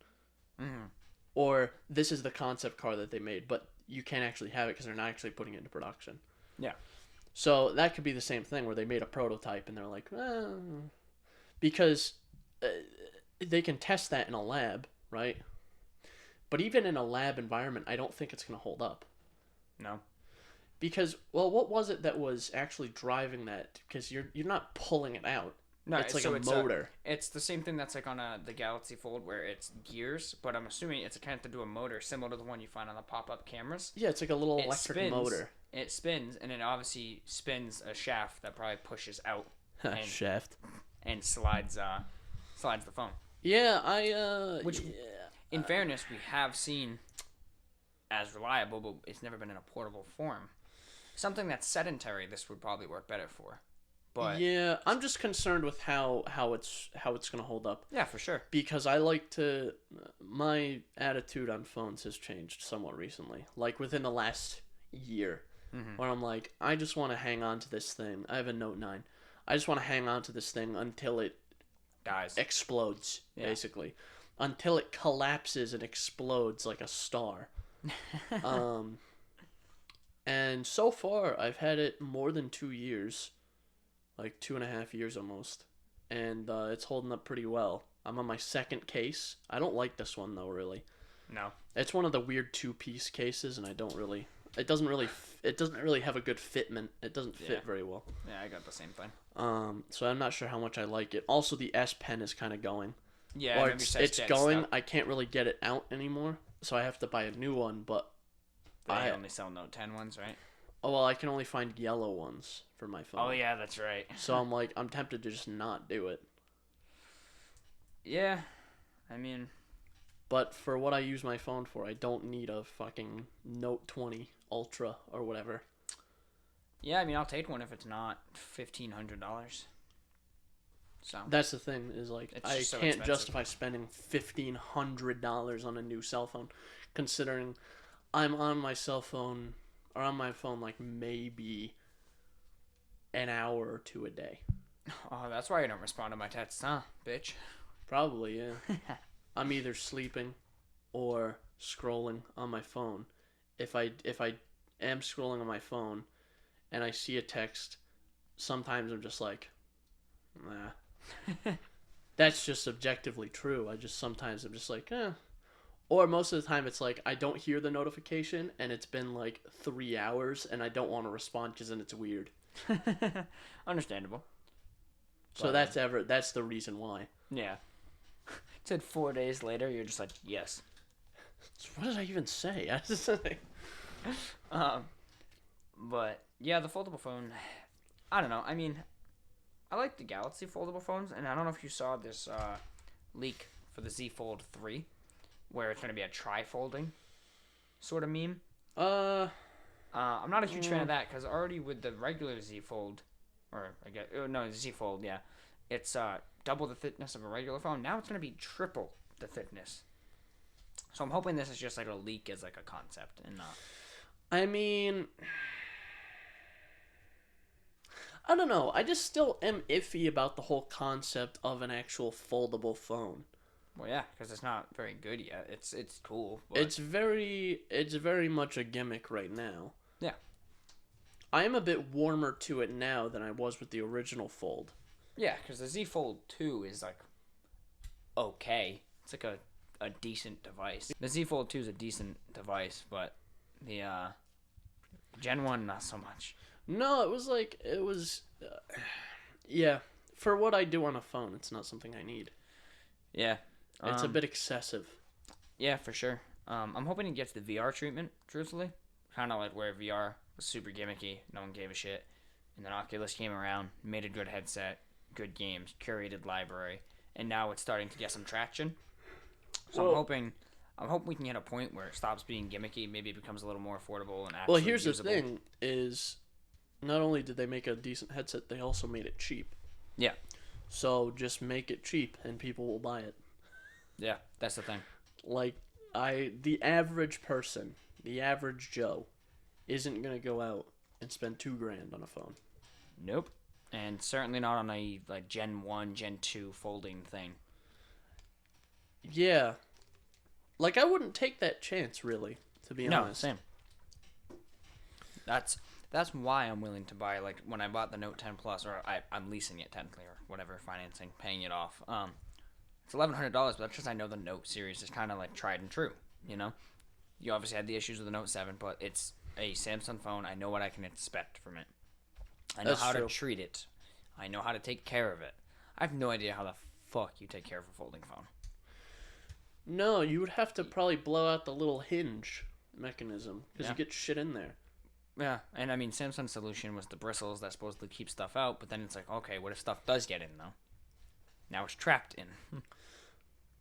Mm-hmm. Or this is the concept car that they made, but you can't actually have it because they're not actually putting it into production. Yeah. So that could be the same thing where they made a prototype and they're like, because they can test that in a lab, right? But even in a lab environment, I don't think it's going to hold up. No. Because, well, what was it that was actually driving that? Because you're not pulling it out. No, it's like a motor. It's the same thing that's like on the Galaxy Fold where it's gears, but I'm assuming it's connected to a motor similar to the one you find on the pop-up cameras. Yeah, it's like a little electric motor. It spins, and it obviously spins a shaft that probably pushes out. Shaft. And slides the phone. Yeah, Which, in fairness, we have seen as reliable, but it's never been in a portable form. Something that's sedentary, this would probably work better for. But yeah, I'm just concerned with how it's gonna hold up. Yeah, for sure. Because my attitude on phones has changed somewhat recently. Like within the last year, where I'm like, I just want to hang on to this thing. I have a Note 9. I just want to hang on to this thing until it dies, explodes, basically, until it collapses and explodes like a star. And so far, I've had it more than 2 years. Like 2.5 years almost, and it's holding up pretty well. I'm on my second case. I don't like this one though, really. No, it's one of the weird 2-piece cases, and I don't really. It doesn't really have a good fitment. It doesn't fit very well. Yeah, I got the same thing. So I'm not sure how much I like it. Also, the S Pen is kind of going. Yeah, or it's going. I can't really get it out anymore, so I have to buy a new one. But they only sell Note 10 ones, right? Oh, well, I can only find yellow ones for my phone. Oh, yeah, that's right. So I'm tempted to just not do it. Yeah, I mean... But for what I use my phone for, I don't need a fucking Note 20 Ultra or whatever. Yeah, I mean, I'll take one if it's not $1,500. So that's the thing, is like, I can't justify spending $1,500 on a new cell phone, considering I'm on my cell phone... or on my phone, like, maybe an hour or two a day. Oh, that's why you don't respond to my texts, huh, bitch? Probably, yeah. I'm either sleeping or scrolling on my phone. If I am scrolling on my phone and I see a text, sometimes I'm just like, nah. That's just objectively true. Sometimes I'm just like, eh. Or most of the time it's like I don't hear the notification and it's been like 3 hours and I don't want to respond because then it's weird. Understandable. So that's the reason why. Yeah. It said 4 days later, you're just like, yes. So what did I even say? But yeah, the foldable phone, I don't know. I mean, I like the Galaxy foldable phones, and I don't know if you saw this leak for the Z Fold 3. Where it's going to be a tri-folding sort of meme. I'm not a huge fan of that, because already with the regular Z Fold, Z Fold, yeah, it's double the thickness of a regular phone. Now it's going to be triple the thickness. So I'm hoping this is just like a leak as like a concept and not. I mean, I don't know. I just still am iffy about the whole concept of an actual foldable phone. Well, yeah, because it's not very good yet. It's cool. But... It's very much a gimmick right now. Yeah. I am a bit warmer to it now than I was with the original Fold. Yeah, because the Z Fold 2 is like okay. It's like a decent device. The Z Fold 2 is a decent device, but the Gen 1 not so much. No, yeah. For what I do on a phone, it's not something I need. Yeah. It's a bit excessive. Yeah, for sure. I'm hoping it gets the VR treatment, truthfully. Kind of like where VR was super gimmicky, no one gave a shit. And then Oculus came around, made a good headset, good games, curated library, and now it's starting to get some traction. So I'm hoping we can get a point where it stops being gimmicky, maybe it becomes a little more affordable and actually here's usable. The thing, is not only did they make a decent headset, they also made it cheap. Yeah. So just make it cheap and people will buy it. Yeah, that's the thing. Like, the average person, the average Joe, isn't going to go out and spend $2,000 on a phone. Nope. And certainly not on a like Gen 1, Gen 2 folding thing. Yeah. Like, I wouldn't take that chance, really, to be honest. No, same. That's why I'm willing to buy, like, when I bought the Note 10 Plus, or I'm leasing it technically, or whatever, financing, paying it off. It's $1,100, but that's just I know the Note series is kind of like tried and true. You know, you obviously had the issues with the Note 7, but it's a Samsung phone. I know what I can expect from it. I know how to treat it. I know how to take care of it. I have no idea how the fuck you take care of a folding phone. No, you would have to probably blow out the little hinge mechanism because you get shit in there. Yeah, and I mean, Samsung's solution was the bristles that supposedly keep stuff out, but then it's like, okay, what if stuff does get in, though? Now it's trapped in.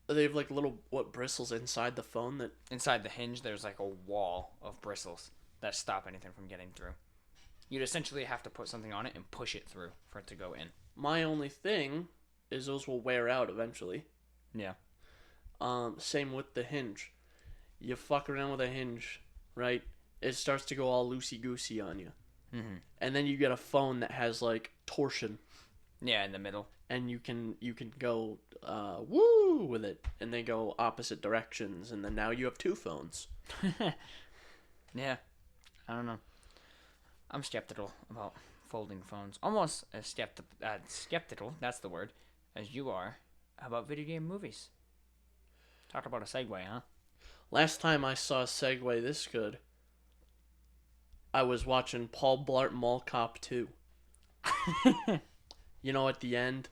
They have like little, bristles inside the phone that... Inside the hinge, there's like a wall of bristles that stop anything from getting through. You'd essentially have to put something on it and push it through for it to go in. My only thing is those will wear out eventually. Yeah. Same with the hinge. You fuck around with a hinge, right? It starts to go all loosey-goosey on you. Mm-hmm. And then you get a phone that has, like, torsion. Yeah, in the middle. And you can go, woo, with it. And they go opposite directions. And then now you have two phones. Yeah. I don't know. I'm skeptical about folding phones. Almost as skeptical, that's the word, as you are about video game movies. Talk about a segue, huh? Last time I saw a segue this good, I was watching Paul Blart Mall Cop 2. You know, at the end,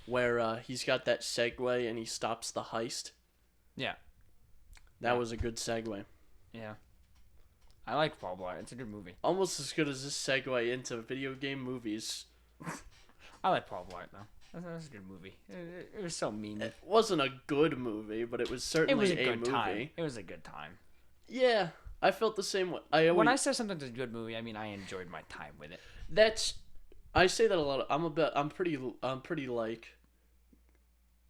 where he's got that segue and he stops the heist? Yeah. That was a good segue. Yeah. I like Paul Blart. It's a good movie. Almost as good as this segue into video game movies. I like Paul Blart, though. That was a good movie. It was so mean. It wasn't a good movie, but it was certainly a movie. Time. It was a good time. Yeah, I felt the same way. When I say something's a good movie, I mean I enjoyed my time with it. I say that a lot. I'm pretty like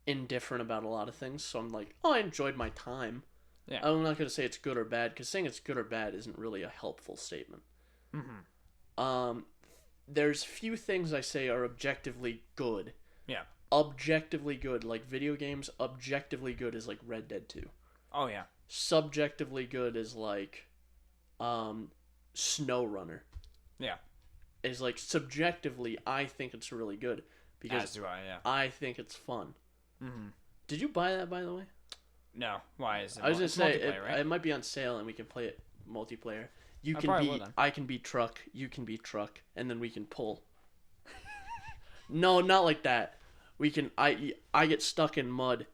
indifferent about a lot of things. So I'm like, oh, I enjoyed my time. Yeah. I'm not gonna say it's good or bad because saying it's good or bad isn't really a helpful statement. Mm-hmm. There's few things I say are objectively good. Yeah. Objectively good, like video games. Objectively good is like Red Dead 2. Oh yeah. Subjectively good is like, SnowRunner. Yeah. Is like subjectively, I think it's really good because as do I. Yeah. I think it's fun. Mm-hmm. Did you buy that, by the way? No. Why is it? I was gonna say right? it might be on sale and we can play it multiplayer. You can be, I can be truck, you can be truck, and then we can pull. No, not like that. We can. I get stuck in mud,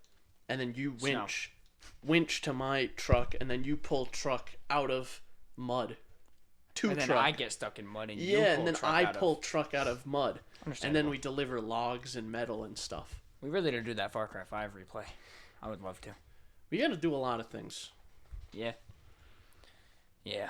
and then you winch to my truck, and then you pull truck out of mud. And then I get stuck in mud, and you pull and then truck I pull truck out of mud, and then we we deliver logs and metal and stuff. We really need to do that Far Cry 5 replay. I would love to. We got to do a lot of things. Yeah. Yeah.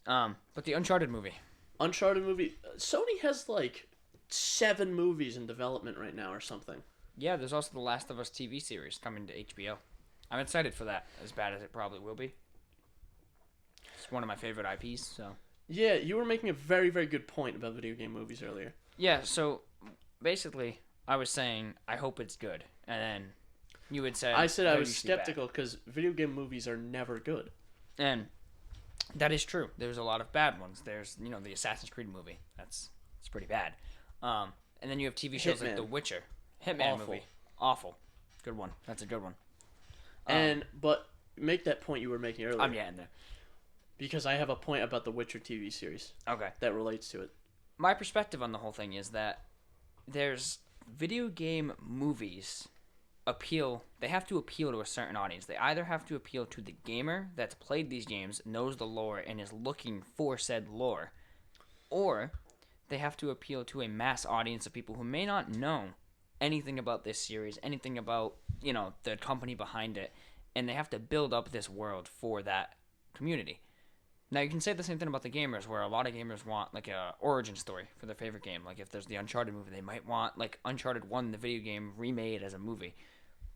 But the Uncharted movie. Sony has like 7 movies in development right now or something. Yeah, there's also the Last of Us TV series coming to HBO. I'm excited for that, as bad as it probably will be. It's one of my favorite IPs, so. Yeah, you were making a very, very good point about video game movies earlier. Yeah, so basically, I was saying, I hope it's good. And then you would say... I said I was skeptical because video game movies are never good. And that is true. There's a lot of bad ones. There's, the Assassin's Creed movie. It's pretty bad. And then you have TV shows like The Witcher. Hitman movie. Awful. Good one. That's a good one. But make that point you were making earlier. I'm getting there. Because I have a point about the Witcher TV series. Okay. That relates to it. My perspective on the whole thing is that there's video game movies they have to appeal to a certain audience. They either have to appeal to the gamer that's played these games, knows the lore, and is looking for said lore, or they have to appeal to a mass audience of people who may not know anything about this series, anything about, the company behind it, and they have to build up this world for that community. Now, you can say the same thing about the gamers, where a lot of gamers want, like, a origin story for their favorite game. Like, if there's the Uncharted movie, they might want, like, Uncharted 1, the video game, remade as a movie.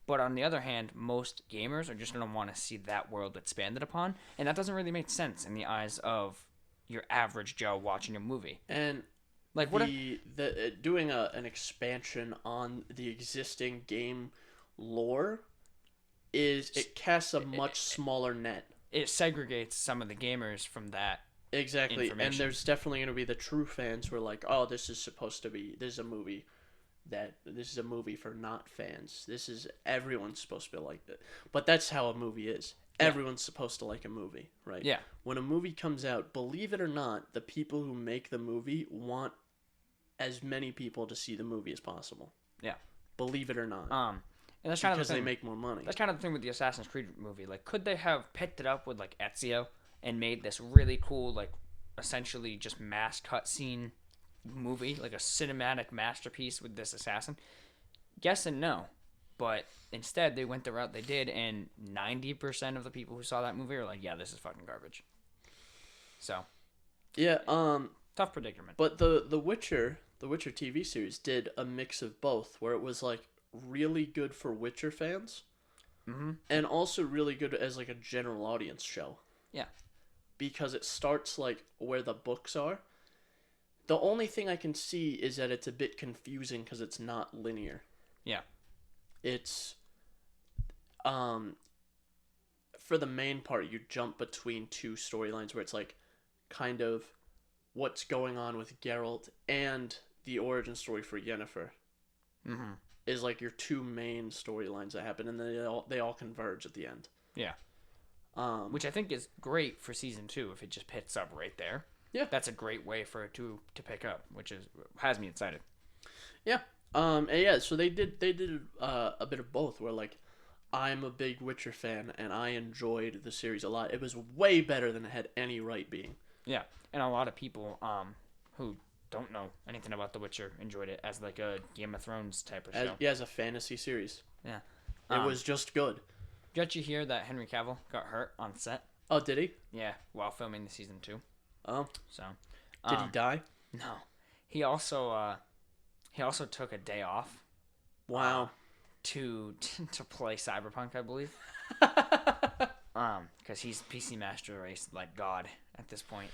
But on the other hand, most gamers are just going to want to see that world expanded upon, and that doesn't really make sense in the eyes of your average Joe watching a movie. And like doing an expansion on the existing game lore it casts a much smaller net. It segregates some of the gamers from that. Exactly, and there's definitely going to be the true fans who are like, oh, this is a movie for not fans. Everyone's supposed to be like that. But that's how a movie is. everyone's supposed to like a movie, right? Yeah. When a movie comes out, believe it or not, the people who make the movie want as many people to see the movie as possible. Yeah. Believe it or not. And that's kind of the thing. Because they make more money. That's kind of the thing with the Assassin's Creed movie. Like, could they have picked it up with, like, Ezio and made this really cool, like, essentially just mass cutscene movie, like a cinematic masterpiece with this assassin? Yes and no. But instead, they went the route they did, and 90% of the people who saw that movie are like, yeah, this is fucking garbage. So. Yeah, tough predicament. But the Witcher TV series did a mix of both, where it was, like, really good for Witcher fans, and also really good as, like, a general audience show. Yeah. Because it starts, like, where the books are. The only thing I can see is that it's a bit confusing because it's not linear. Yeah. It's, for the main part, you jump between two storylines where it's, like, kind of what's going on with Geralt and the origin story for Yennefer. Is, like, your two main storylines that happen, and then they all converge at the end. Yeah. Which I think is great for season 2 if it just picks up right there. Yeah. That's a great way for it to pick up, which has me excited. Yeah. And yeah, so they did a bit of both, where, like, I'm a big Witcher fan and I enjoyed the series a lot. It was way better than it had any right being. Yeah. And a lot of people who don't know anything about The Witcher enjoyed it as, like, a Game of Thrones type of show. Yeah, as a fantasy series. Yeah. It was just good. Did you hear that Henry Cavill got hurt on set? Oh, did he? Yeah, while filming the season 2. Oh. So. Did he die? No. He also took a day off. Wow. To play Cyberpunk, I believe. Because he's PC Master Race like God at this point.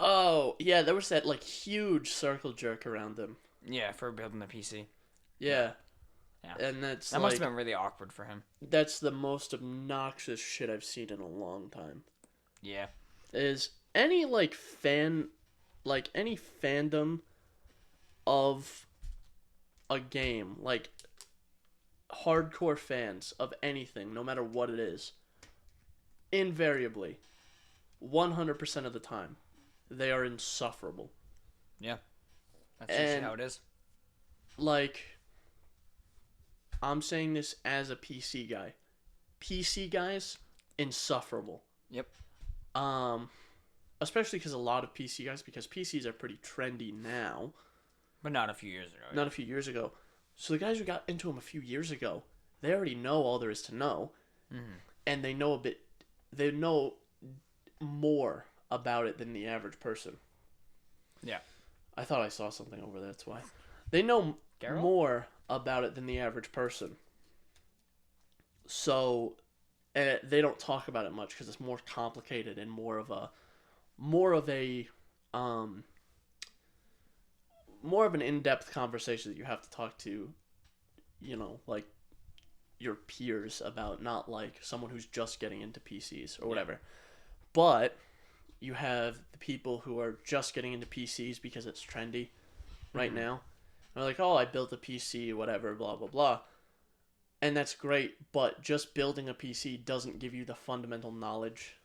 Oh, yeah, there was that, like, huge circle jerk around him. Yeah, for building the PC. Yeah. Yeah. And that must have been really awkward for him. That's the most obnoxious shit I've seen in a long time. Yeah. Is any, like, any fandom of a game, like, hardcore fans of anything, no matter what it is, invariably, 100% of the time, they are insufferable. Yeah. That's just how it is. Like, I'm saying this as a PC guy. PC guys, insufferable. Yep. Especially because a lot of PC guys, because PCs are pretty trendy now. But not a few years ago. Not a few years ago. So the guys who got into them a few years ago, they already know all there is to know. And they know they know more about it than the average person. Yeah. I thought I saw something over there, that's why. They know more about it than the average person. So they don't talk about it much because it's more complicated and more of an in-depth conversation that you have to talk to, like, your peers about, not like someone who's just getting into PCs or whatever. But you have the people who are just getting into PCs because it's trendy right now. They're like, oh, I built a PC, whatever, blah, blah, blah. And that's great, but just building a PC doesn't give you the fundamental knowledge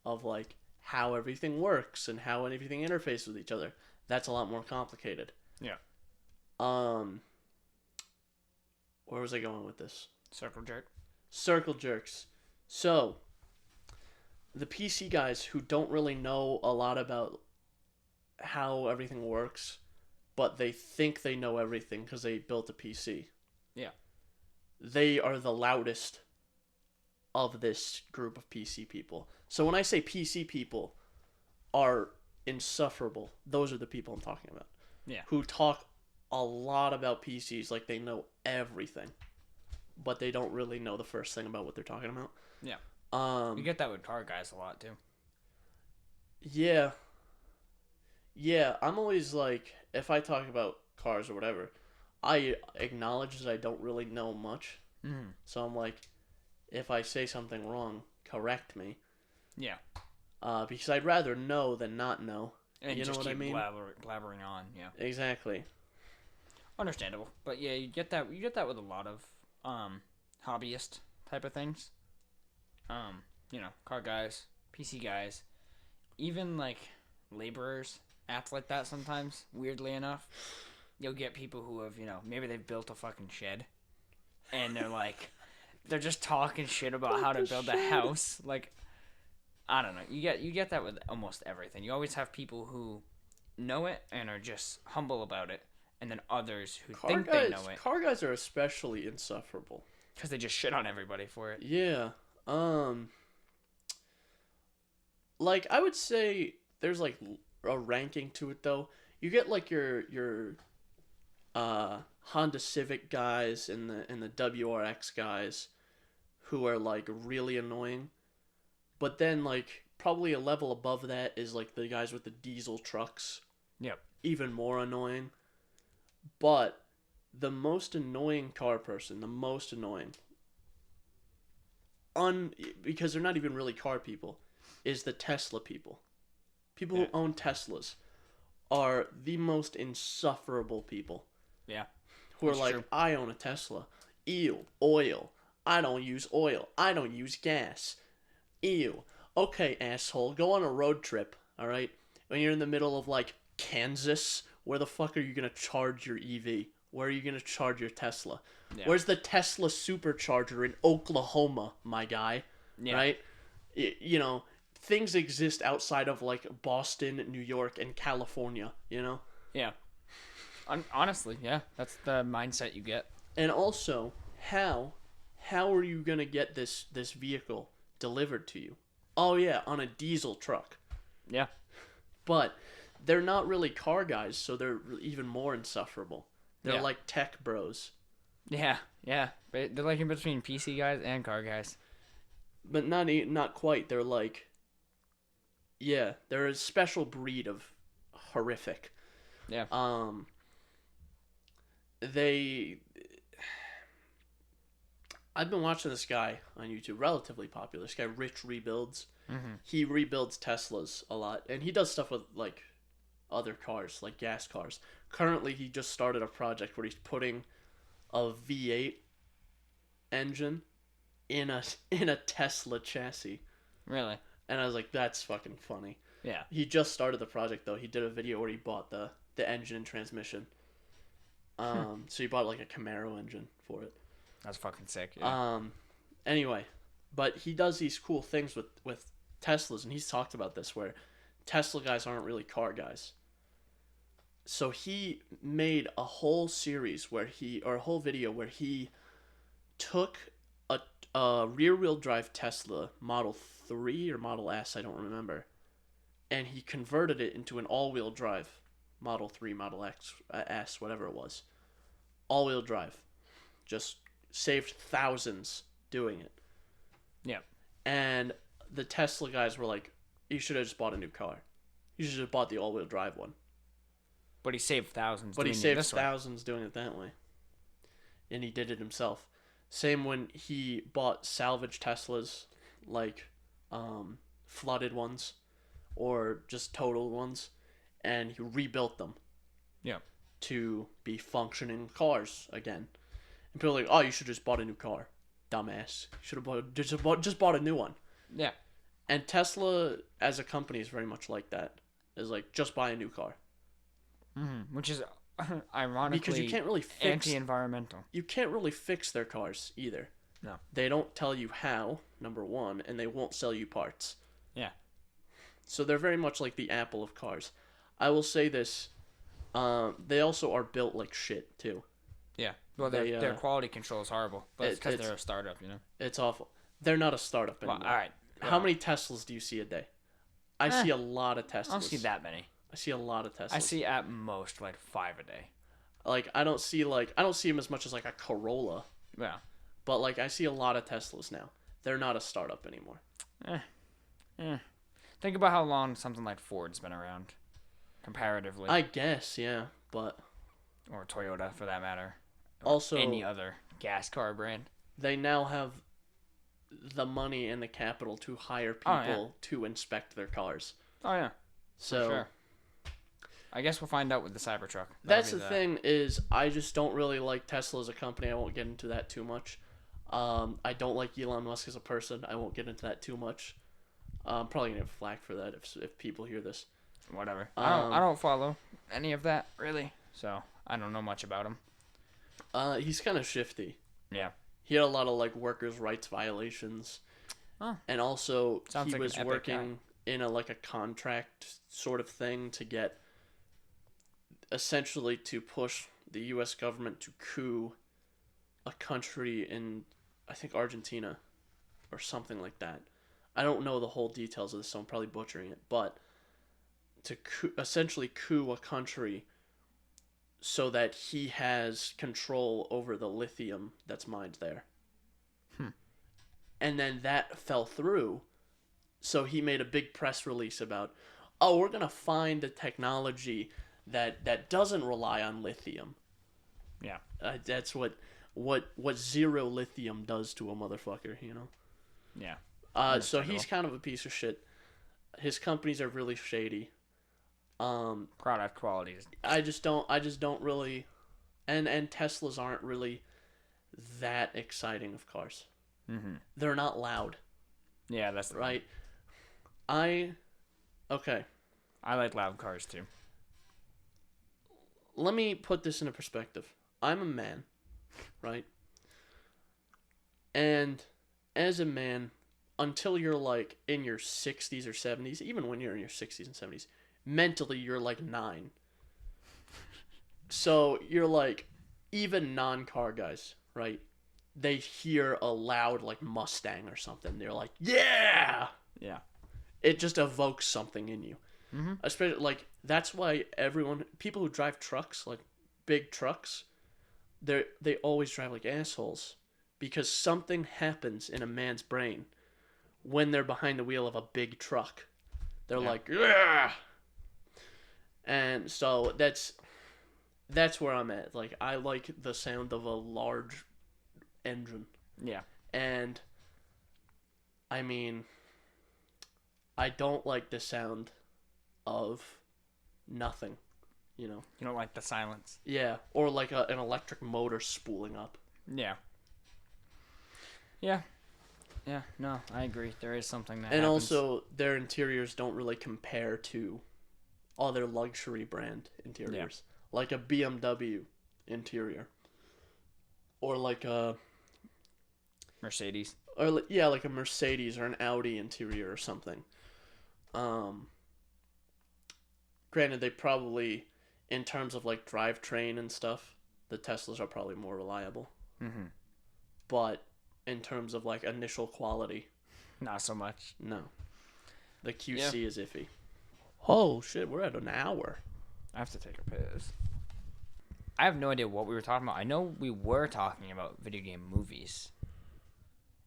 of, like, how everything works and how everything interfaces with each other. That's a lot more complicated. Yeah. Where was I going with this? Circle jerks. So, the PC guys who don't really know a lot about how everything works, but they think they know everything because they built a PC. Yeah. They are the loudest of this group of PC people. So when I say PC people are insufferable, those are the people I'm talking about. Yeah. Who talk a lot about PCs like they know everything, but they don't really know the first thing about what they're talking about. Yeah. You get that with car guys a lot too. Yeah. Yeah, I'm always like, if I talk about cars or whatever, I acknowledge that I don't really know much. Mm-hmm. So I'm like, if I say something wrong, correct me. Yeah. Because I'd rather know than not know. And you know just what I keep mean? blabbering on, yeah. Exactly. Understandable. But yeah, you get that with a lot of hobbyist type of things. car guys, PC guys, even like laborers act like that sometimes. Weirdly enough, you'll get people who have maybe they've built a fucking shed, and they're just talking shit about how to build a house. Like, I don't know. You get that with almost everything. You always have people who know it and are just humble about it, and then others who think they know it. Car guys are especially insufferable because they just shit on everybody for it. Yeah. Like, I would say there's like a ranking to it though. You get like your Honda Civic guys and the WRX guys who are like really annoying. But then like probably a level above that is like the guys with the diesel trucks. Yep. Even more annoying. But the most annoying car person, the most annoying, because they're not even really car people, is the Tesla people. People who own Teslas are the most insufferable people. Yeah. Who are like, true. I own a Tesla. Ew, oil. I don't use oil. I don't use gas. Ew. Okay, asshole, go on a road trip, alright? When you're in the middle of, like, Kansas, where the fuck are you gonna charge your EV? Where are you gonna charge your Tesla? Yeah. Where's the Tesla supercharger in Oklahoma, my guy? Yeah. Right? Things exist outside of, like, Boston, New York, and California, Yeah. Honestly, yeah. That's the mindset you get. And also, how are you gonna get this vehicle delivered to you? Oh, yeah, on a diesel truck. Yeah. But they're not really car guys, so they're even more insufferable. They're like tech bros. Yeah, yeah. But they're like in between PC guys and car guys. But not quite. They're like... Yeah, they're a special breed of horrific. Yeah. I've been watching this guy on YouTube, relatively popular. This guy, Rich Rebuilds. Mm-hmm. He rebuilds Teslas a lot, and he does stuff with like other cars, like gas cars. Currently, he just started a project where he's putting a V8 engine in a Tesla chassis. Really? And I was like, that's fucking funny. Yeah. He just started the project though. He did a video where he bought the engine and transmission. So he bought like a Camaro engine for it. That's fucking sick. Yeah. Anyway, but he does these cool things with Teslas, and he's talked about this where Tesla guys aren't really car guys. So he made a whole series a whole video where he took a rear-wheel drive Tesla Model 3 or Model S, I don't remember, and he converted it into an all-wheel drive Model 3, Model X, S, whatever it was. All-wheel drive. Just saved thousands doing it. Yeah. And the Tesla guys were like, you should have just bought a new car. You should have bought the all-wheel drive one. But he saved thousands doing it that way. And he did it himself. Same when he bought salvage Teslas, like flooded ones or just total ones, and he rebuilt them. Yeah. To be functioning cars again. And people are like, oh, you should have just bought a new car. Dumbass. You should have just bought a new one. Yeah. And Tesla, as a company, is very much like that. Is like, just buy a new car. Mm-hmm. Which is ironically because you can't really anti-environmental. You can't really fix their cars either. No. They don't tell you how, number one, and they won't sell you parts. Yeah. So they're very much like the Apple of cars. I will say this. They also are built like shit, too. Yeah. Well, their quality control is horrible. But it's because they're a startup, It's awful. They're not a startup anymore. Well, all right. How many Teslas do you see a day? I see a lot of Teslas. I don't see that many. I see a lot of Teslas. I see at most like 5 a day. Like I don't see them as much as like a Corolla. Yeah. But like I see a lot of Teslas now. They're not a startup anymore. Think about how long something like Ford's been around, comparatively. I guess, yeah, but or Toyota for that matter. Also, any other gas car brand. They now have the money and the capital to hire people to inspect their cars. Oh yeah. So. For sure. I guess we'll find out with the Cybertruck. That's the thing is I just don't really like Tesla as a company. I won't get into that too much. I don't like Elon Musk as a person. I won't get into that too much. I'm probably gonna have flack for that if people hear this. Whatever. I don't follow any of that really, so I don't know much about him. He's kind of shifty. Yeah. He had a lot of like workers' rights violations. Oh. And also Sounds he like was an epic working in a contract sort of thing to get essentially to push the US government to coup a country in I think Argentina or something like that. I don't know the whole details of this, so I'm probably butchering it, but to essentially coup a country so that he has control over the lithium that's mined there. And then that fell through, so he made a big press release about, oh, we're going to find a technology that doesn't rely on lithium. Yeah. That's what zero lithium does to a motherfucker, you know? Yeah. So he's kind of a piece of shit. His companies are really shady. Product quality is... I just don't really, and Teslas aren't really that exciting of cars. Mm-hmm. They're not loud. Yeah, that's the right. Okay. I like loud cars too. Let me put this into perspective. I'm a man, right? And as a man, until you're like in your 60s or 70s, even when you're in your 60s and 70s, mentally you're like 9. So you're like, even non-car guys, right? They hear a loud like Mustang or something. They're like, yeah! Yeah. It just evokes something in you. Mm-hmm. Especially like that's why people who drive trucks, like big trucks, they always drive like assholes, because something happens in a man's brain when they're behind the wheel of a big truck. They're like, yeah. And so that's where I'm at. Like, I like the sound of a large engine. Yeah. And I mean, I don't like the sound of nothing, you know? You don't like the silence. Yeah, or like an electric motor spooling up. Yeah. Yeah. Yeah, no, I agree. There is something that and happens. Also, their interiors don't really compare to other luxury brand interiors. Yeah. Like a BMW interior. Or like a... Mercedes. Or yeah, like a Mercedes or an Audi interior or something. Granted, they probably, in terms of like drivetrain and stuff, the Teslas are probably more reliable. Mm-hmm. But in terms of like initial quality, not so much. No. The QC is iffy. Oh shit, we're at an hour. I have to take a piss. I have no idea what we were talking about. I know we were talking about video game movies.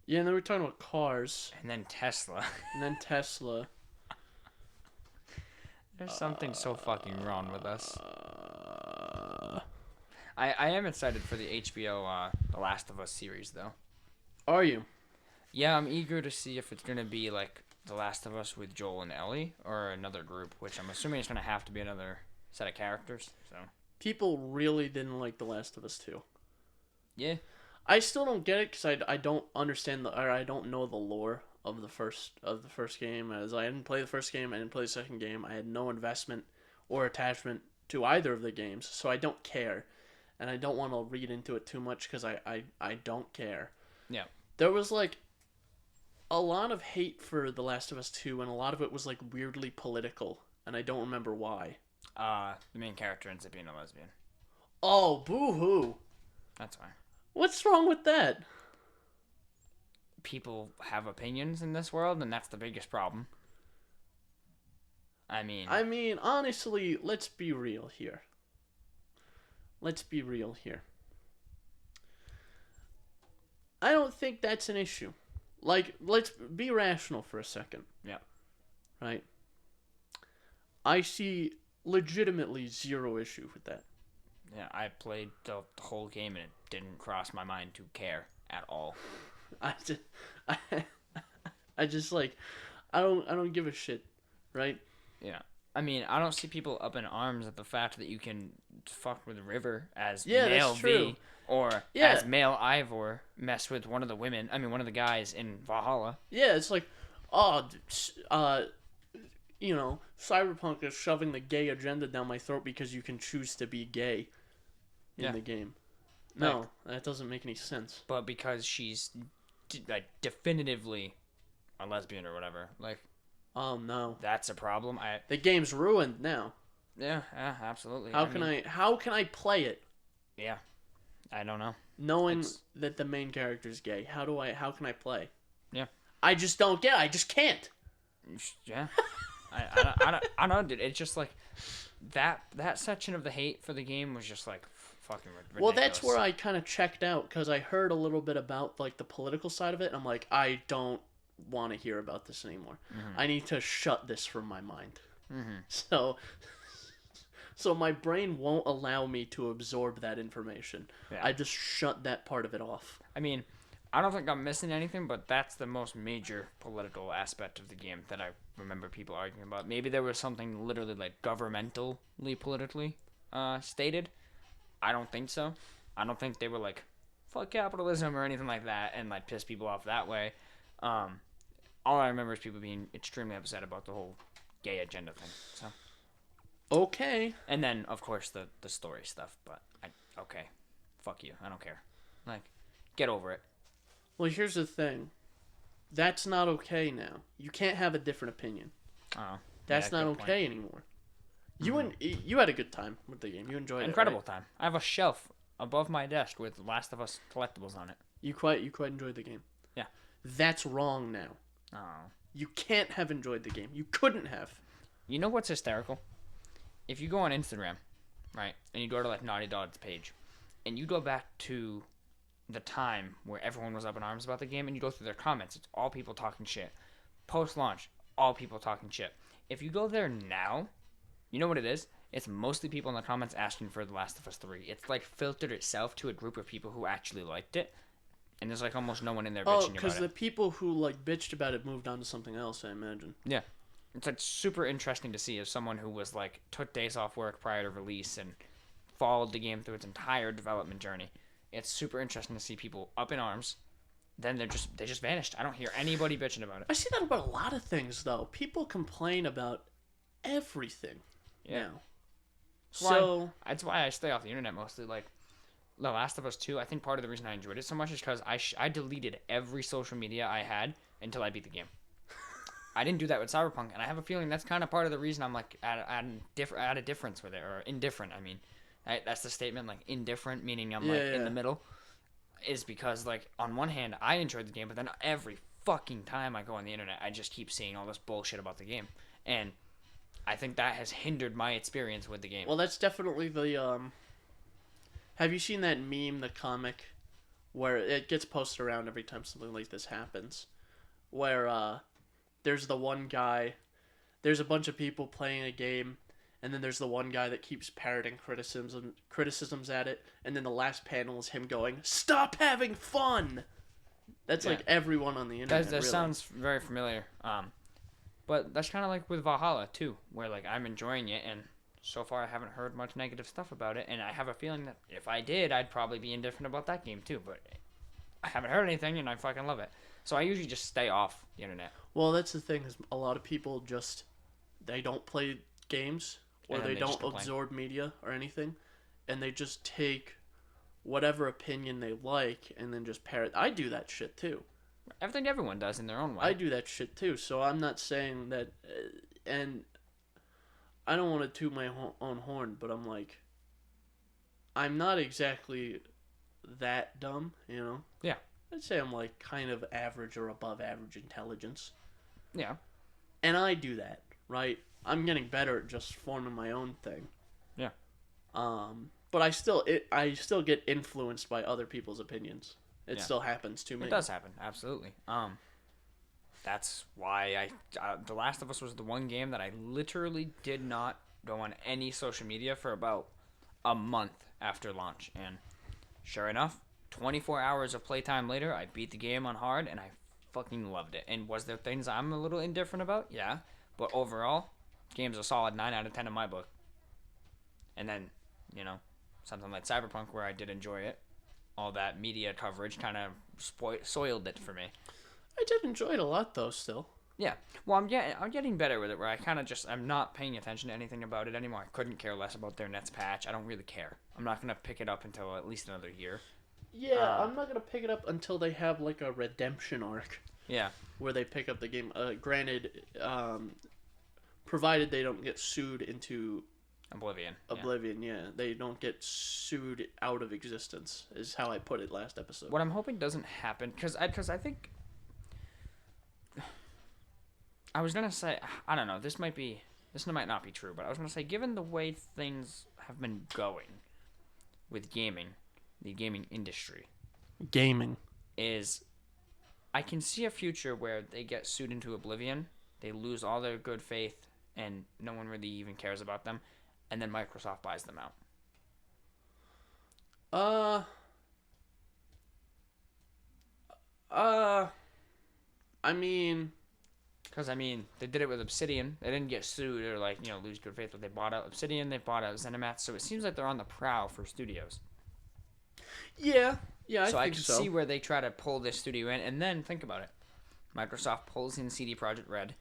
Yeah, and then we were talking about cars. And then Tesla. There's something so fucking wrong with us. I am excited for the HBO The Last of Us series, though. Are you? Yeah, I'm eager to see if it's going to be like The Last of Us with Joel and Ellie, or another group, which I'm assuming it's going to have to be another set of characters. So people really didn't like The Last of Us 2. Yeah. I still don't get it because I don't understand I don't know the lore of the first game, as I didn't play the first game, I didn't play the second game. I had no investment or attachment to either of the games, so I don't care, and I don't want to read into it too much because I don't care. Yeah. There was like a lot of hate for The Last of Us 2, and a lot of it was like weirdly political, and I don't remember why. The main character ends up being a lesbian. Oh, boo-hoo. That's fine. What's wrong with that? People have opinions in this world, and that's the biggest problem. I mean, honestly, let's be real here. I don't think that's an issue. Like, let's be rational for a second. Yeah. Right? I see legitimately zero issue with that. Yeah, I played the whole game and it didn't cross my mind to care at all. I just like, I don't give a shit, right? Yeah. I mean, I don't see people up in arms at the fact that you can fuck with River as Yeah, male that's true. V, or Yeah. as male Ivor mess with one of the guys in Valhalla. Yeah, it's like, oh, Cyberpunk is shoving the gay agenda down my throat because you can choose to be gay in the game. No, that doesn't make any sense. But because she's definitively a lesbian or whatever, like, oh no, that's a problem. The game's ruined now. Yeah, absolutely. How can I play it? Yeah, I don't know. Knowing that the main character's gay, how can I play? Yeah, I just don't get it. I just can't. Yeah, I don't know, dude. It's just like that section of the hate for the game was just like fucking ridiculous. Well, that's where I kind of checked out because I heard a little bit about like the political side of it, and I'm like, I don't want to hear about this anymore. Mm-hmm. I need to shut this from my mind. Mm-hmm. So my brain won't allow me to absorb that information. Yeah. I just shut that part of it off. I mean, I don't think I'm missing anything, but that's the most major political aspect of the game that I remember people arguing about. Maybe there was something literally like governmentally politically stated. I don't think so. I don't think they were like, fuck capitalism or anything like that and like piss people off that way. All I remember is people being extremely upset about the whole gay agenda thing. So. Okay. And then, of course, the story stuff. But, okay. Fuck you. I don't care. Like, get over it. Well, here's the thing. That's not okay now. You can't have a different opinion. Oh. That's not okay anymore. You had a good time with the game. You enjoyed Incredible it, right? time. I have a shelf above my desk with Last of Us collectibles on it. You quite enjoyed the game. Yeah. That's wrong now. Oh. You can't have enjoyed the game. You couldn't have. You know what's hysterical? If you go on Instagram, right, and you go to like Naughty Dog's page, and you go back to the time where everyone was up in arms about the game, and you go through their comments, it's all people talking shit. Post-launch, all people talking shit. If you go there now, you know what it is? It's mostly people in the comments asking for The Last of Us 3. It's like filtered itself to a group of people who actually liked it, and there's like almost no one in there bitching about it. Oh, because the people who like bitched about it moved on to something else, I imagine. Yeah. It's like super interesting to see as someone who was like took days off work prior to release and followed the game through its entire development journey. It's super interesting to see people up in arms. Then they just vanished. I don't hear anybody bitching about it. I see that about a lot of things though. People complain about everything now. That's why I stay off the internet mostly. Like The Last of Us 2, I think part of the reason I enjoyed it so much is because I deleted every social media I had until I beat the game. I didn't do that with Cyberpunk, and I have a feeling that's kind of part of the reason I'm like at a difference with it, or indifferent. I mean, that's the statement, like indifferent, meaning I'm in the middle, is because like on one hand I enjoyed the game, but then every fucking time I go on the internet, I just keep seeing all this bullshit about the game, and I think that has hindered my experience with the game. Well, that's definitely the Have you seen that meme, the comic, where it gets posted around every time something like this happens, where there's the one guy, there's a bunch of people playing a game, and then there's the one guy that keeps parroting criticisms at it, and then the last panel is him going, "Stop having fun!" That's like everyone on the internet. That really sounds very familiar. But that's kind of like with Valhalla, too, where like I'm enjoying it, and so far I haven't heard much negative stuff about it, and I have a feeling that if I did, I'd probably be indifferent about that game, too, but I haven't heard anything, and I fucking love it. So I usually just stay off the internet. Well, that's the thing, is a lot of people just, they don't play games, or they don't absorb media or anything, and they just take whatever opinion they like and then just parrot. I do that shit too. I think everyone does in their own way. I do that shit too, so I'm not saying that, and I don't want to toot my own horn, but I'm like, I'm not exactly that dumb, you know? Yeah. I'd say I'm like kind of average or above average intelligence. Yeah. And I do that, right? I'm getting better at just forming my own thing. Yeah. But I still get influenced by other people's opinions. It still happens to me. It does happen, absolutely. That's why The Last of Us was the one game that I literally did not go on any social media for about a month after launch, and sure enough, 24 hours of playtime later, I beat the game on hard, and I fucking loved it. And was there things I'm a little indifferent about? Yeah. But overall, the game's a solid 9 out of 10 in my book. And then you know, something like Cyberpunk where I did enjoy it. All that media coverage kind of soiled it for me. I did enjoy it a lot, though, still. Yeah. Well, I'm getting better with it where I kind of I'm not paying attention to anything about it anymore. I couldn't care less about their next patch. I don't really care. I'm not going to pick it up until at least another year. Yeah, I'm not going to pick it up until they have, like, a redemption arc. Yeah. Where they pick up the game. Granted, provided they don't get sued into... Oblivion, yeah. They don't get sued out of existence, is how I put it last episode. What I'm hoping doesn't happen, because I think... I was going to say, I don't know, this might not be true, but I was going to say, given the way things have been going with gaming, the gaming industry... Gaming. Is, I can see a future where they get sued into oblivion, they lose all their good faith, and no one really even cares about them, and then Microsoft buys them out. I mean... Because, they did it with Obsidian. They didn't get sued or, lose good faith, but they bought out Obsidian, they bought out ZeniMax, so it seems like they're on the prowl for studios. Yeah, I think so. See where they try to pull this studio in, and then think about it. Microsoft pulls in CD Projekt Red,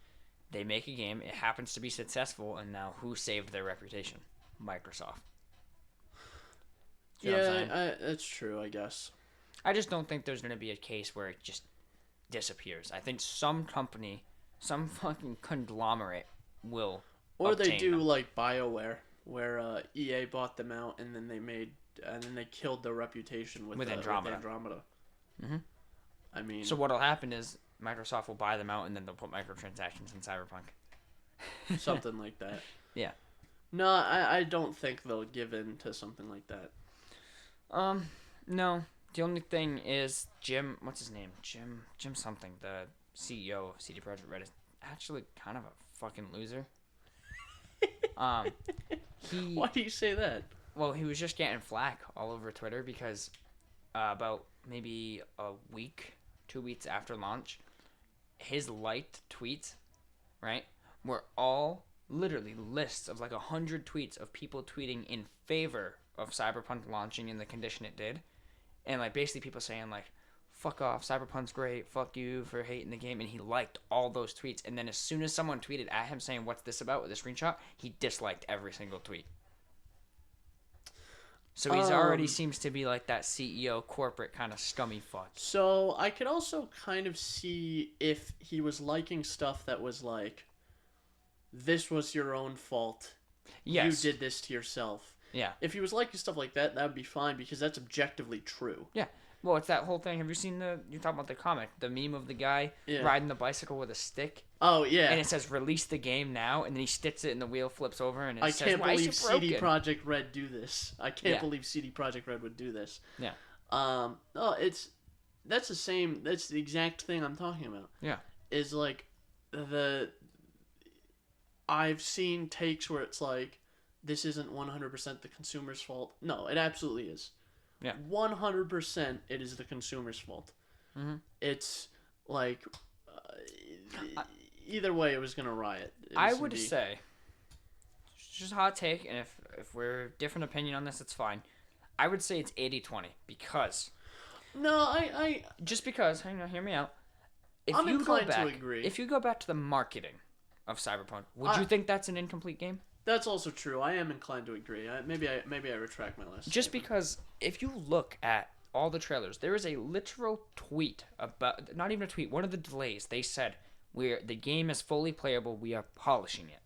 they make a game, it happens to be successful, and now who saved their reputation? Microsoft. That's true, I guess. I just don't think there's going to be a case where it just disappears. I think some company, some fucking conglomerate will Or they do them. like BioWare, where EA bought them out, and then they killed their reputation with Andromeda. Mm-hmm. I mean... So what'll happen is Microsoft will buy them out, and then they'll put microtransactions in Cyberpunk. Something like that. Yeah. No, I don't think they'll give in to something like that. No. The only thing is Jim, what's his name? Jim something, the CEO of CD Projekt Red is actually kind of a fucking loser. Why do you say that? Well, he was just getting flack all over Twitter because about maybe a week, 2 weeks after launch, his liked tweets, right, were all literally lists of 100 tweets of people tweeting in favor of Cyberpunk launching in the condition it did. And basically people saying fuck off, Cyberpunk's great, fuck you for hating the game, and he liked all those tweets. And then as soon as someone tweeted at him saying what's this about with a screenshot, he disliked every single tweet. So he's already seems to be like that CEO corporate kind of scummy fuck. So I could also kind of see if he was liking stuff that was this was your own fault. Yes. You did this to yourself. Yeah. If he was liking stuff like that, that would be fine because that's objectively true. Yeah. Well, it's that whole thing. Have you seen you're talking about the comic, the meme of the guy riding the bicycle with a stick? Oh, yeah. And it says, release the game now, and then he sticks it and the wheel flips over and it says, I can't why believe is it broken? CD Projekt Red do this. I can't believe CD Projekt Red would do this. Yeah. That's the exact thing I'm talking about. Yeah. Is I've seen takes where it's this isn't 100% the consumer's fault. No, it absolutely is. Yeah. 100% it is the consumer's fault. Mm-hmm. It's either way it was going to riot. I would say, just a hot take, and if we're different opinion on this, it's fine. I would say it's 80-20 because... No, Just because, hang on, hear me out. I'm inclined to agree. If you go back to the marketing of Cyberpunk, would you think that's an incomplete game? That's also true. I am inclined to agree. Maybe I retract my last Just statement. because if you look at all the trailers, there is a literal tweet about, not even a tweet, one of the delays. They said, the game is fully playable, we are polishing it.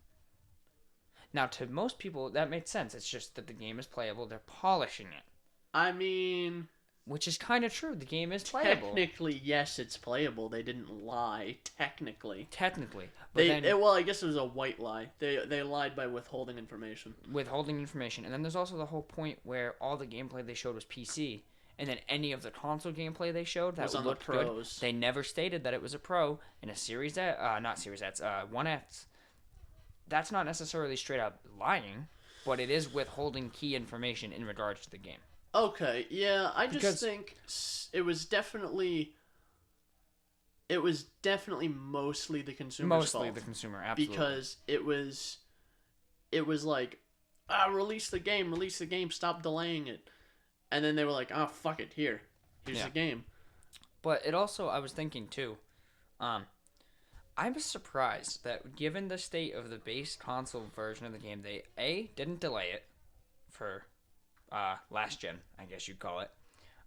Now, to most people, that makes sense. It's just that the game is playable, they're polishing it. I mean... Which is kind of true. The game is playable. Technically, yes, it's playable. They didn't lie. Technically. But well, I guess it was a white lie. They lied by withholding information. And then there's also the whole point where all the gameplay they showed was PC. And then any of the console gameplay they showed that looked good, they never stated that it was a Pro in a Series X, not Series X, One X. That's not necessarily straight up lying, but it is withholding key information in regards to the game. Okay, yeah, I just think it was definitely mostly the consumer's fault. Mostly the consumer, absolutely. Because it was release the game, stop delaying it. And then they were like, oh, fuck it, here's the game. But it also, I was thinking too, I'm surprised that given the state of the base console version of the game, they didn't delay it for last gen, I guess you'd call it,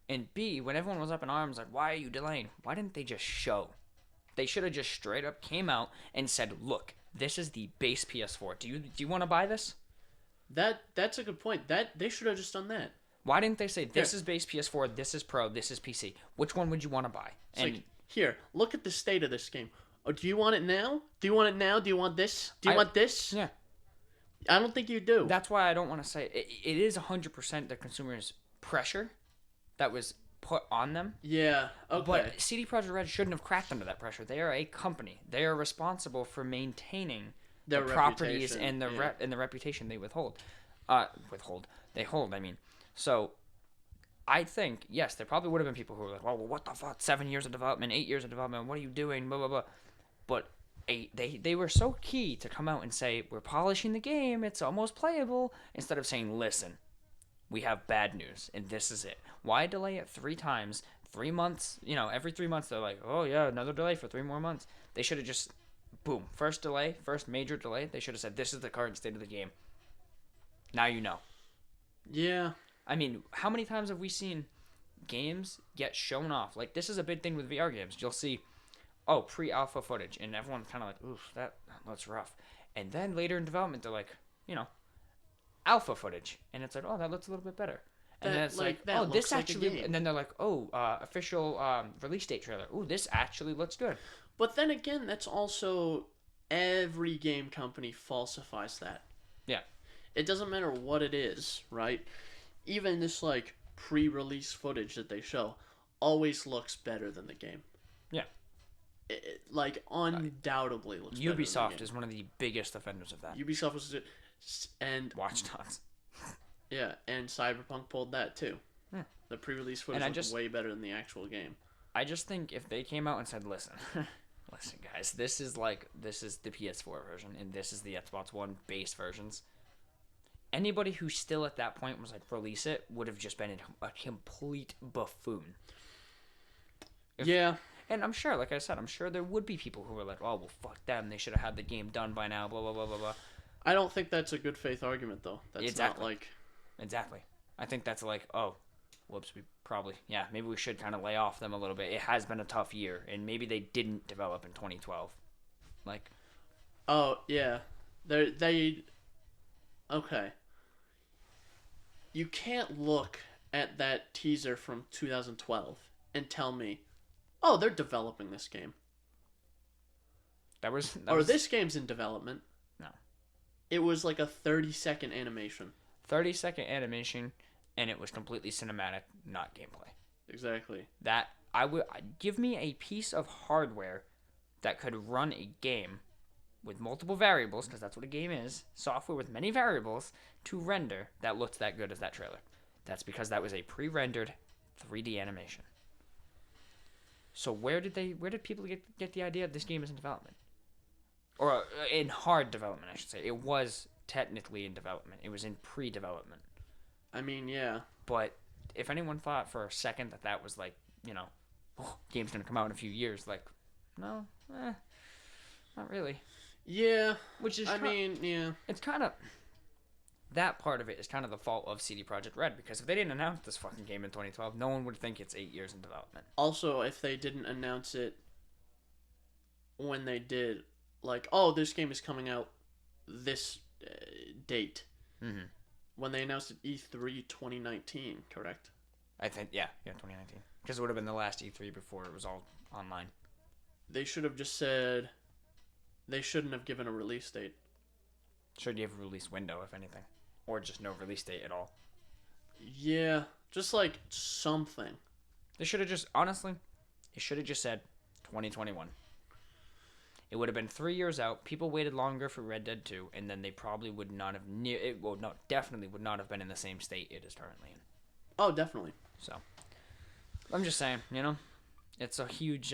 and B, when everyone was up in arms like, why are you delaying? Why didn't they just show? They should have just straight up came out and said, look, this is the base PS4. Do you want to buy this? That's a good point. They should have just done that. Why didn't they say this is base PS4, this is Pro, this is PC? Which one would you want to buy? And like, here, look at the state of this game. Oh, do you want it now? Do you want it now? Do you want this? Do you want this? Yeah. I don't think you do. That's why I don't want to say it is 100% the consumer's pressure that was put on them. Yeah. Okay. But CD Projekt Red shouldn't have cracked under that pressure. They are a company. They are responsible for maintaining their properties and the reputation they hold. They hold. I mean, so I think yes, there probably would have been people who were like, "Well, what the fuck? 7 years of development, 8 years of development. What are you doing?" Blah blah blah. But they were so key to come out and say, we're polishing the game, it's almost playable, instead of saying, listen, we have bad news, and this is it. Why delay it 3 times, 3 months, every 3 months they're like, oh yeah, another delay for 3 more months. They should have just, boom, first major delay, they should have said, this is the current state of the game. Now you know. Yeah. I mean, how many times have we seen games get shown off? Like, this is a big thing with VR games. You'll see, pre-alpha footage, and everyone's kind of like, oof, that looks rough. And then later in development, they're like, alpha footage, and it's like, oh, that looks a little bit better. And then it's like, oh, this actually, and then they're like, official release date trailer. Ooh, this actually looks good. But then again, that's also every game company falsifies that. Yeah. It doesn't matter what it is, right? Even this like pre-release footage that they show always looks better than the game. Yeah. It, undoubtedly looks better than the Ubisoft game. is one of the biggest offenders of that. Ubisoft was, and Watch Dogs. Yeah, and Cyberpunk pulled that too. The pre-release footage looked way better than the actual game. I just think if they came out and said, listen guys, this is the PS4 version and this is the Xbox One base versions. Anybody who still at that point was like, release it, would have just been a complete buffoon. Yeah. And I'm sure, like I said, there would be people who were like, oh, well, fuck them. They should have had the game done by now, blah, blah, blah, blah, blah. I don't think that's a good faith argument, though. That's exactly. Not like... Exactly. I think that's like, oh, whoops, maybe we should kind of lay off them a little bit. It has been a tough year, and maybe they didn't develop in 2012. Like... Oh, yeah. They... Okay. You can't look at that teaser from 2012 and tell me, oh, they're developing this game. This game's in development. No. It was like a 30-second animation. 30-second animation, and it was completely cinematic, not gameplay. Exactly. That, I would give me a piece of hardware that could run a game with multiple variables, because that's what a game is, software with many variables, to render that looks that good as that trailer. That's because that was a pre-rendered 3D animation. So where did people get the idea this game is in development? Or in hard development, I should say. It was technically in development. It was in pre-development. I mean, yeah. But if anyone thought for a second that was like, game's going to come out in a few years, like, no, not really. Yeah. Which is, yeah. It's kind of, that part of it is kind of the fault of CD Projekt Red, because if they didn't announce this fucking game in 2012, no one would think it's 8 years in development. Also, if they didn't announce it when they did, like, oh, this game is coming out this date. Mm-hmm. When they announced it E3 2019, correct? I think, yeah, 2019. Because it would have been the last E3 before it was all online. They should have just said, they shouldn't have given a release date. Should give a release window, if anything. Or just no release date at all. Yeah, just like something. They should have just, honestly, it should have just said 2021. It would have been 3 years out. People waited longer for Red Dead 2, and then they probably would not have definitely would not have been in the same state it is currently in. Oh, definitely. So, I'm just saying, it's a huge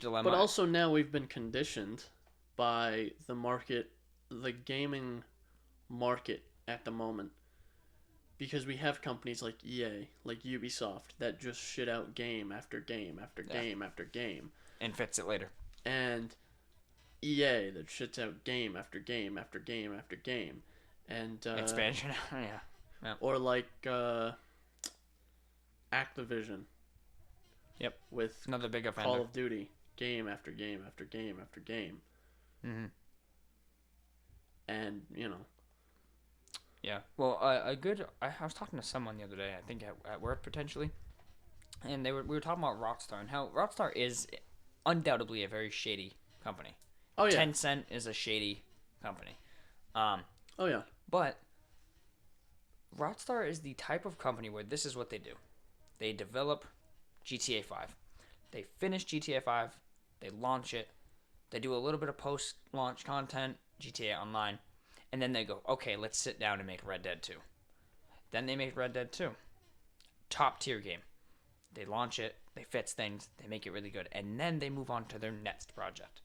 dilemma. But also now we've been conditioned by the gaming market at the moment. Because we have companies like EA, like Ubisoft, that just shit out game after game after game after game. And fix it later. And EA that shits out game after game after game after game. And expansion. Yeah. Or like Activision. Yep. With another big offender. Call of Duty, game after game after game after game. Mm-hmm. And, Yeah. Well, I was talking to someone the other day, I think at work potentially, and we were talking about Rockstar and how Rockstar is undoubtedly a very shady company. Oh yeah. Tencent is a shady company. Oh yeah. But Rockstar is the type of company where this is what they do. They develop GTA 5. They finish GTA 5. They launch it. They do a little bit of post-launch content, GTA Online. And then they go, okay, let's sit down and make Red Dead 2. Then they make Red Dead 2. Top tier game. They launch it. They fix things. They make it really good. And then they move on to their next project.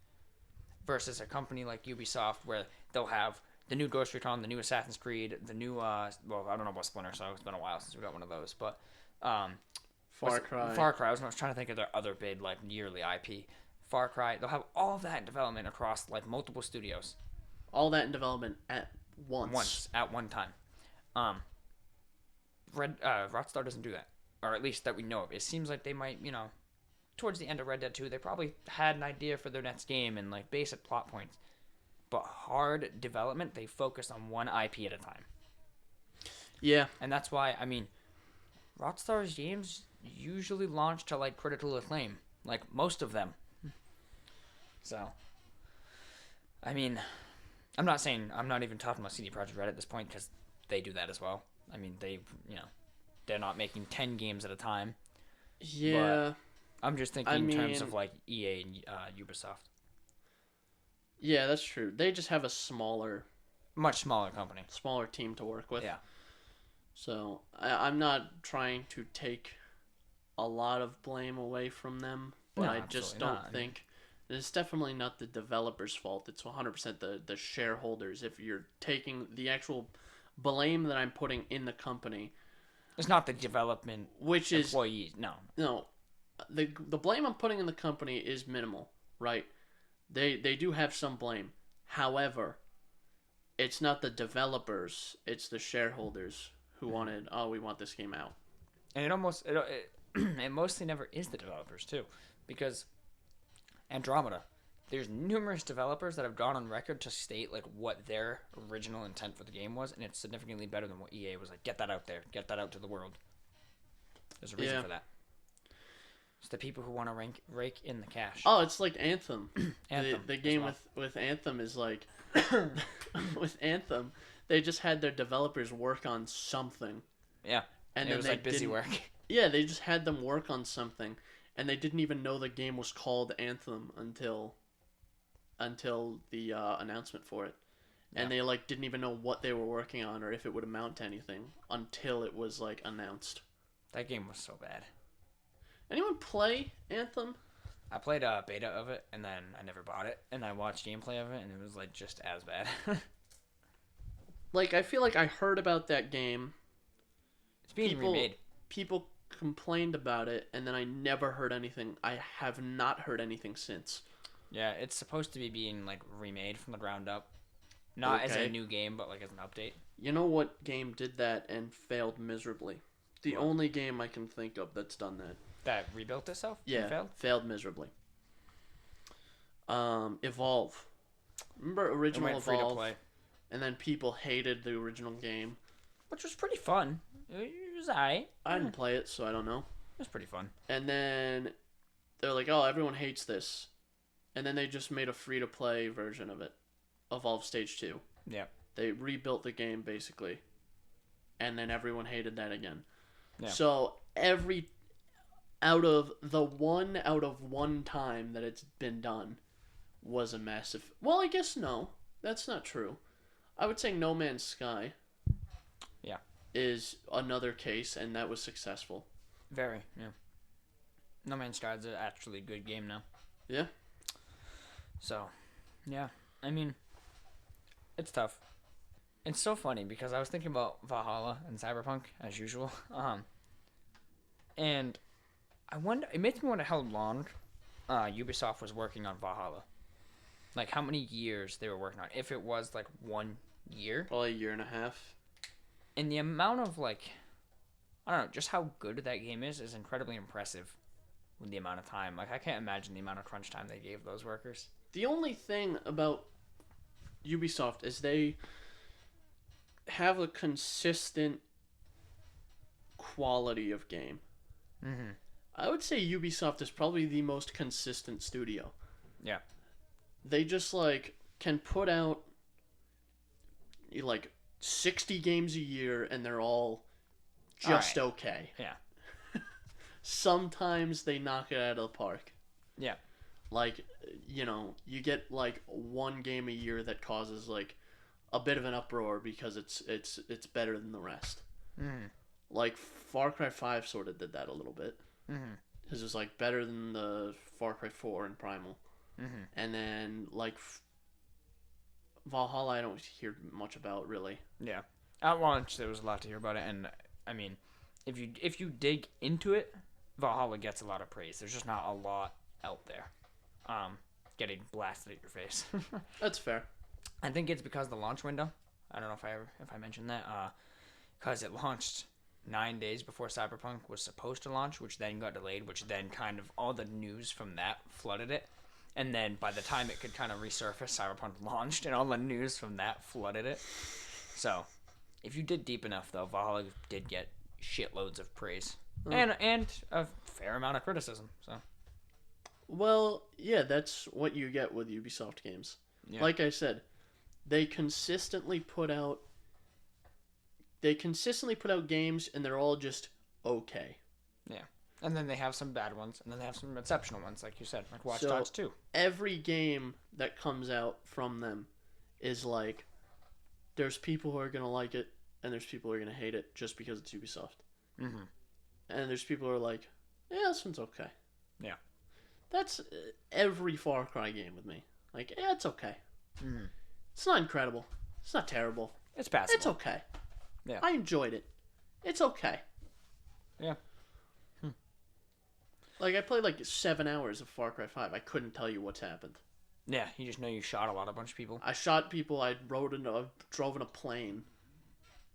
Versus a company like Ubisoft where they'll have the new Ghost Recon, the new Assassin's Creed, the new, well, I don't know about Splinter Cell. It's been a while since we got one of those. But Far Cry. I was trying to think of their other big, like, yearly IP. Far Cry. They'll have all of that in development across, like, multiple studios. All that in development at once. At one time. Rockstar doesn't do that. Or at least that we know of. It seems like they might, towards the end of Red Dead 2, they probably had an idea for their next game and, like, basic plot points. But hard development, they focus on one IP at a time. Yeah. And that's why, Rockstar's games usually launch to, like, critical acclaim. Like, most of them. So, I'm not even talking about CD Projekt Red at this point because they do that as well. They're not making 10 games at a time. Yeah. But I'm just thinking in terms of, like, EA and Ubisoft. Yeah, that's true. They just have a much smaller company. Smaller team to work with. Yeah. So, I'm not trying to take a lot of blame away from them, but No, I just don't think... It's definitely not the developer's fault. It's 100% the shareholders. If you're taking the actual blame that I'm putting in the company... It's not the development which is employees, no. No. The blame I'm putting in the company is minimal, right? They do have some blame. However, it's not the developers, it's the shareholders who wanted, we want this game out. And it mostly never is the developers too, because Andromeda, there's numerous developers that have gone on record to state like what their original intent for the game was, and it's significantly better than what EA was like. Get that out there, get that out to the world. There's a reason for that. It's the people who want to rake in the cash. Oh, it's like Anthem. Anthem the game well. with Anthem is like with Anthem, they just had their developers work on something. Yeah, and it was like busy work. Yeah, they just had them work on something, and they didn't even know the game was called Anthem until the announcement for it. Yeah. And they like didn't even know what they were working on or if it would amount to anything until it was like announced. That game was so bad. Anyone play Anthem? I played a beta of it, and then I never bought it, and I watched gameplay of it, and it was like just as bad. Like, I feel like I heard about that game. It's being remade. People complained about it, and then I never heard anything. I have not heard anything since. Yeah, it's supposed to be being like remade from the ground up. Not as a new game, but like as an update. You know what game did that and failed miserably? The only game I can think of that's done that. That rebuilt itself? Yeah, failed miserably. Evolve. Remember original Evolve? Free to play. And then people hated the original game. Which was pretty fun. It was alright. I didn't play it, so I don't know. It was pretty fun. And then they're like, oh, everyone hates this. And then they just made a free-to-play version of it. Evolve Stage 2. Yeah. They rebuilt the game, basically. And then everyone hated that again. Yeah. So out of one time that it's been done was a massive... Well, I guess no. That's not true. I would say No Man's Sky is another case, and that was successful. Very, yeah. No Man's Sky is actually a good game now. Yeah. So, yeah. I mean, it's tough. It's so funny because I was thinking about Valhalla and Cyberpunk as usual. And I wonder. It makes me wonder how long Ubisoft was working on Valhalla. Like how many years they were working on. If it was like 1 year. Probably a year and a half. And the amount of like, I don't know, just how good that game is incredibly impressive with the amount of time. Like I can't imagine the amount of crunch time they gave those workers. The only thing about Ubisoft is they have a consistent quality of game. Mm-hmm. I would say Ubisoft is probably the most consistent studio. Yeah. They just like can put out like 60 games a year and they're all just right. okay. Yeah. Sometimes they knock it out of the park. Yeah. Like, you know, you get like one game a year that causes like a bit of an uproar because it's better than the rest. Mm-hmm. Like Far Cry 5 sort of did that a little bit. Mm-hmm. It was like better than the Far Cry 4 and Primal. Mm-hmm. And then like Valhalla, I don't hear much about really. Yeah. At launch, there was a lot to hear about it, and I mean, if you dig into it, Valhalla gets a lot of praise. There's just not a lot out there, getting blasted at your face. That's fair. I think it's because of the launch window. I don't know if I mentioned that. Because it launched 9 days before Cyberpunk was supposed to launch, which then got delayed, which then kind of all the news from that flooded it. And then by the time it could kind of resurface, Cyberpunk launched, and all the news from that flooded it. So, if you did deep enough, though, Valhalla did get shitloads of praise. And a fair amount of criticism. So, Well, yeah, that's what you get with Ubisoft games. yeah. Like I said, they consistently put out games and they're all just okay. Yeah. And then they have some bad ones, and then they have some exceptional ones, like you said, like Watch So- Dogs 2. Every game that comes out from them is like there's people who are going to like it and there's people who are going to hate it just because it's Ubisoft. Mm-hmm. And there's people who are like, yeah, this one's okay. Yeah. That's every Far Cry game with me. Like, yeah, it's okay. Mm-hmm. It's not incredible. It's not terrible. It's passable. It's okay. Yeah. I enjoyed it. It's okay. Yeah. Like, I played like 7 hours of Far Cry 5. I couldn't tell you what's happened. Yeah, you just know you shot a bunch of people. I shot people. I drove in a plane.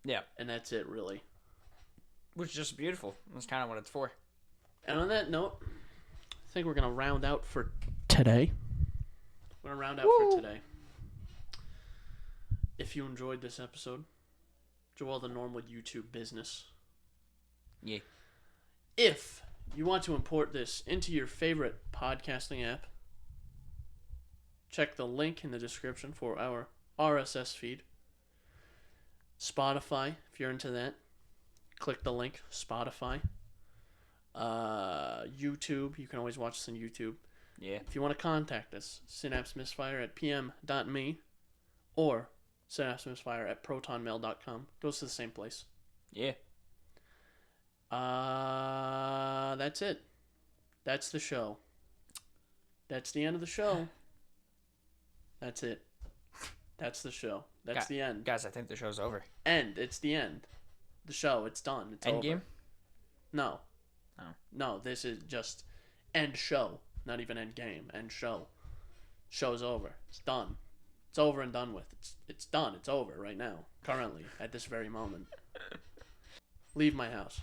Yeah. And that's it, really. Which is just beautiful. That's kind of what it's for. And on that note, I think we're going to round out for today. We're going to round out for today. If you enjoyed this episode, do all the normal YouTube business. Yeah. If you want to import this into your favorite podcasting app, check the link in the description for our RSS feed. Spotify, if you're into that, click the link, Spotify. YouTube, you can always watch us on YouTube. Yeah. If you want to contact us, Synapse Misfire at pm.me or Synapse Misfire at protonmail.com. Goes to the same place. Yeah. That's it. That's the show. That's the end of the show. That's it. That's the show. That's the end. Guys, I think the show's over. End. It's the end. The show. It's done. It's End over. game? No. Oh. No, this is just end show. Not even end game. End show. Show's over. It's done. It's over and done with. It's done. It's over right now. Currently. At this very moment. Leave my house.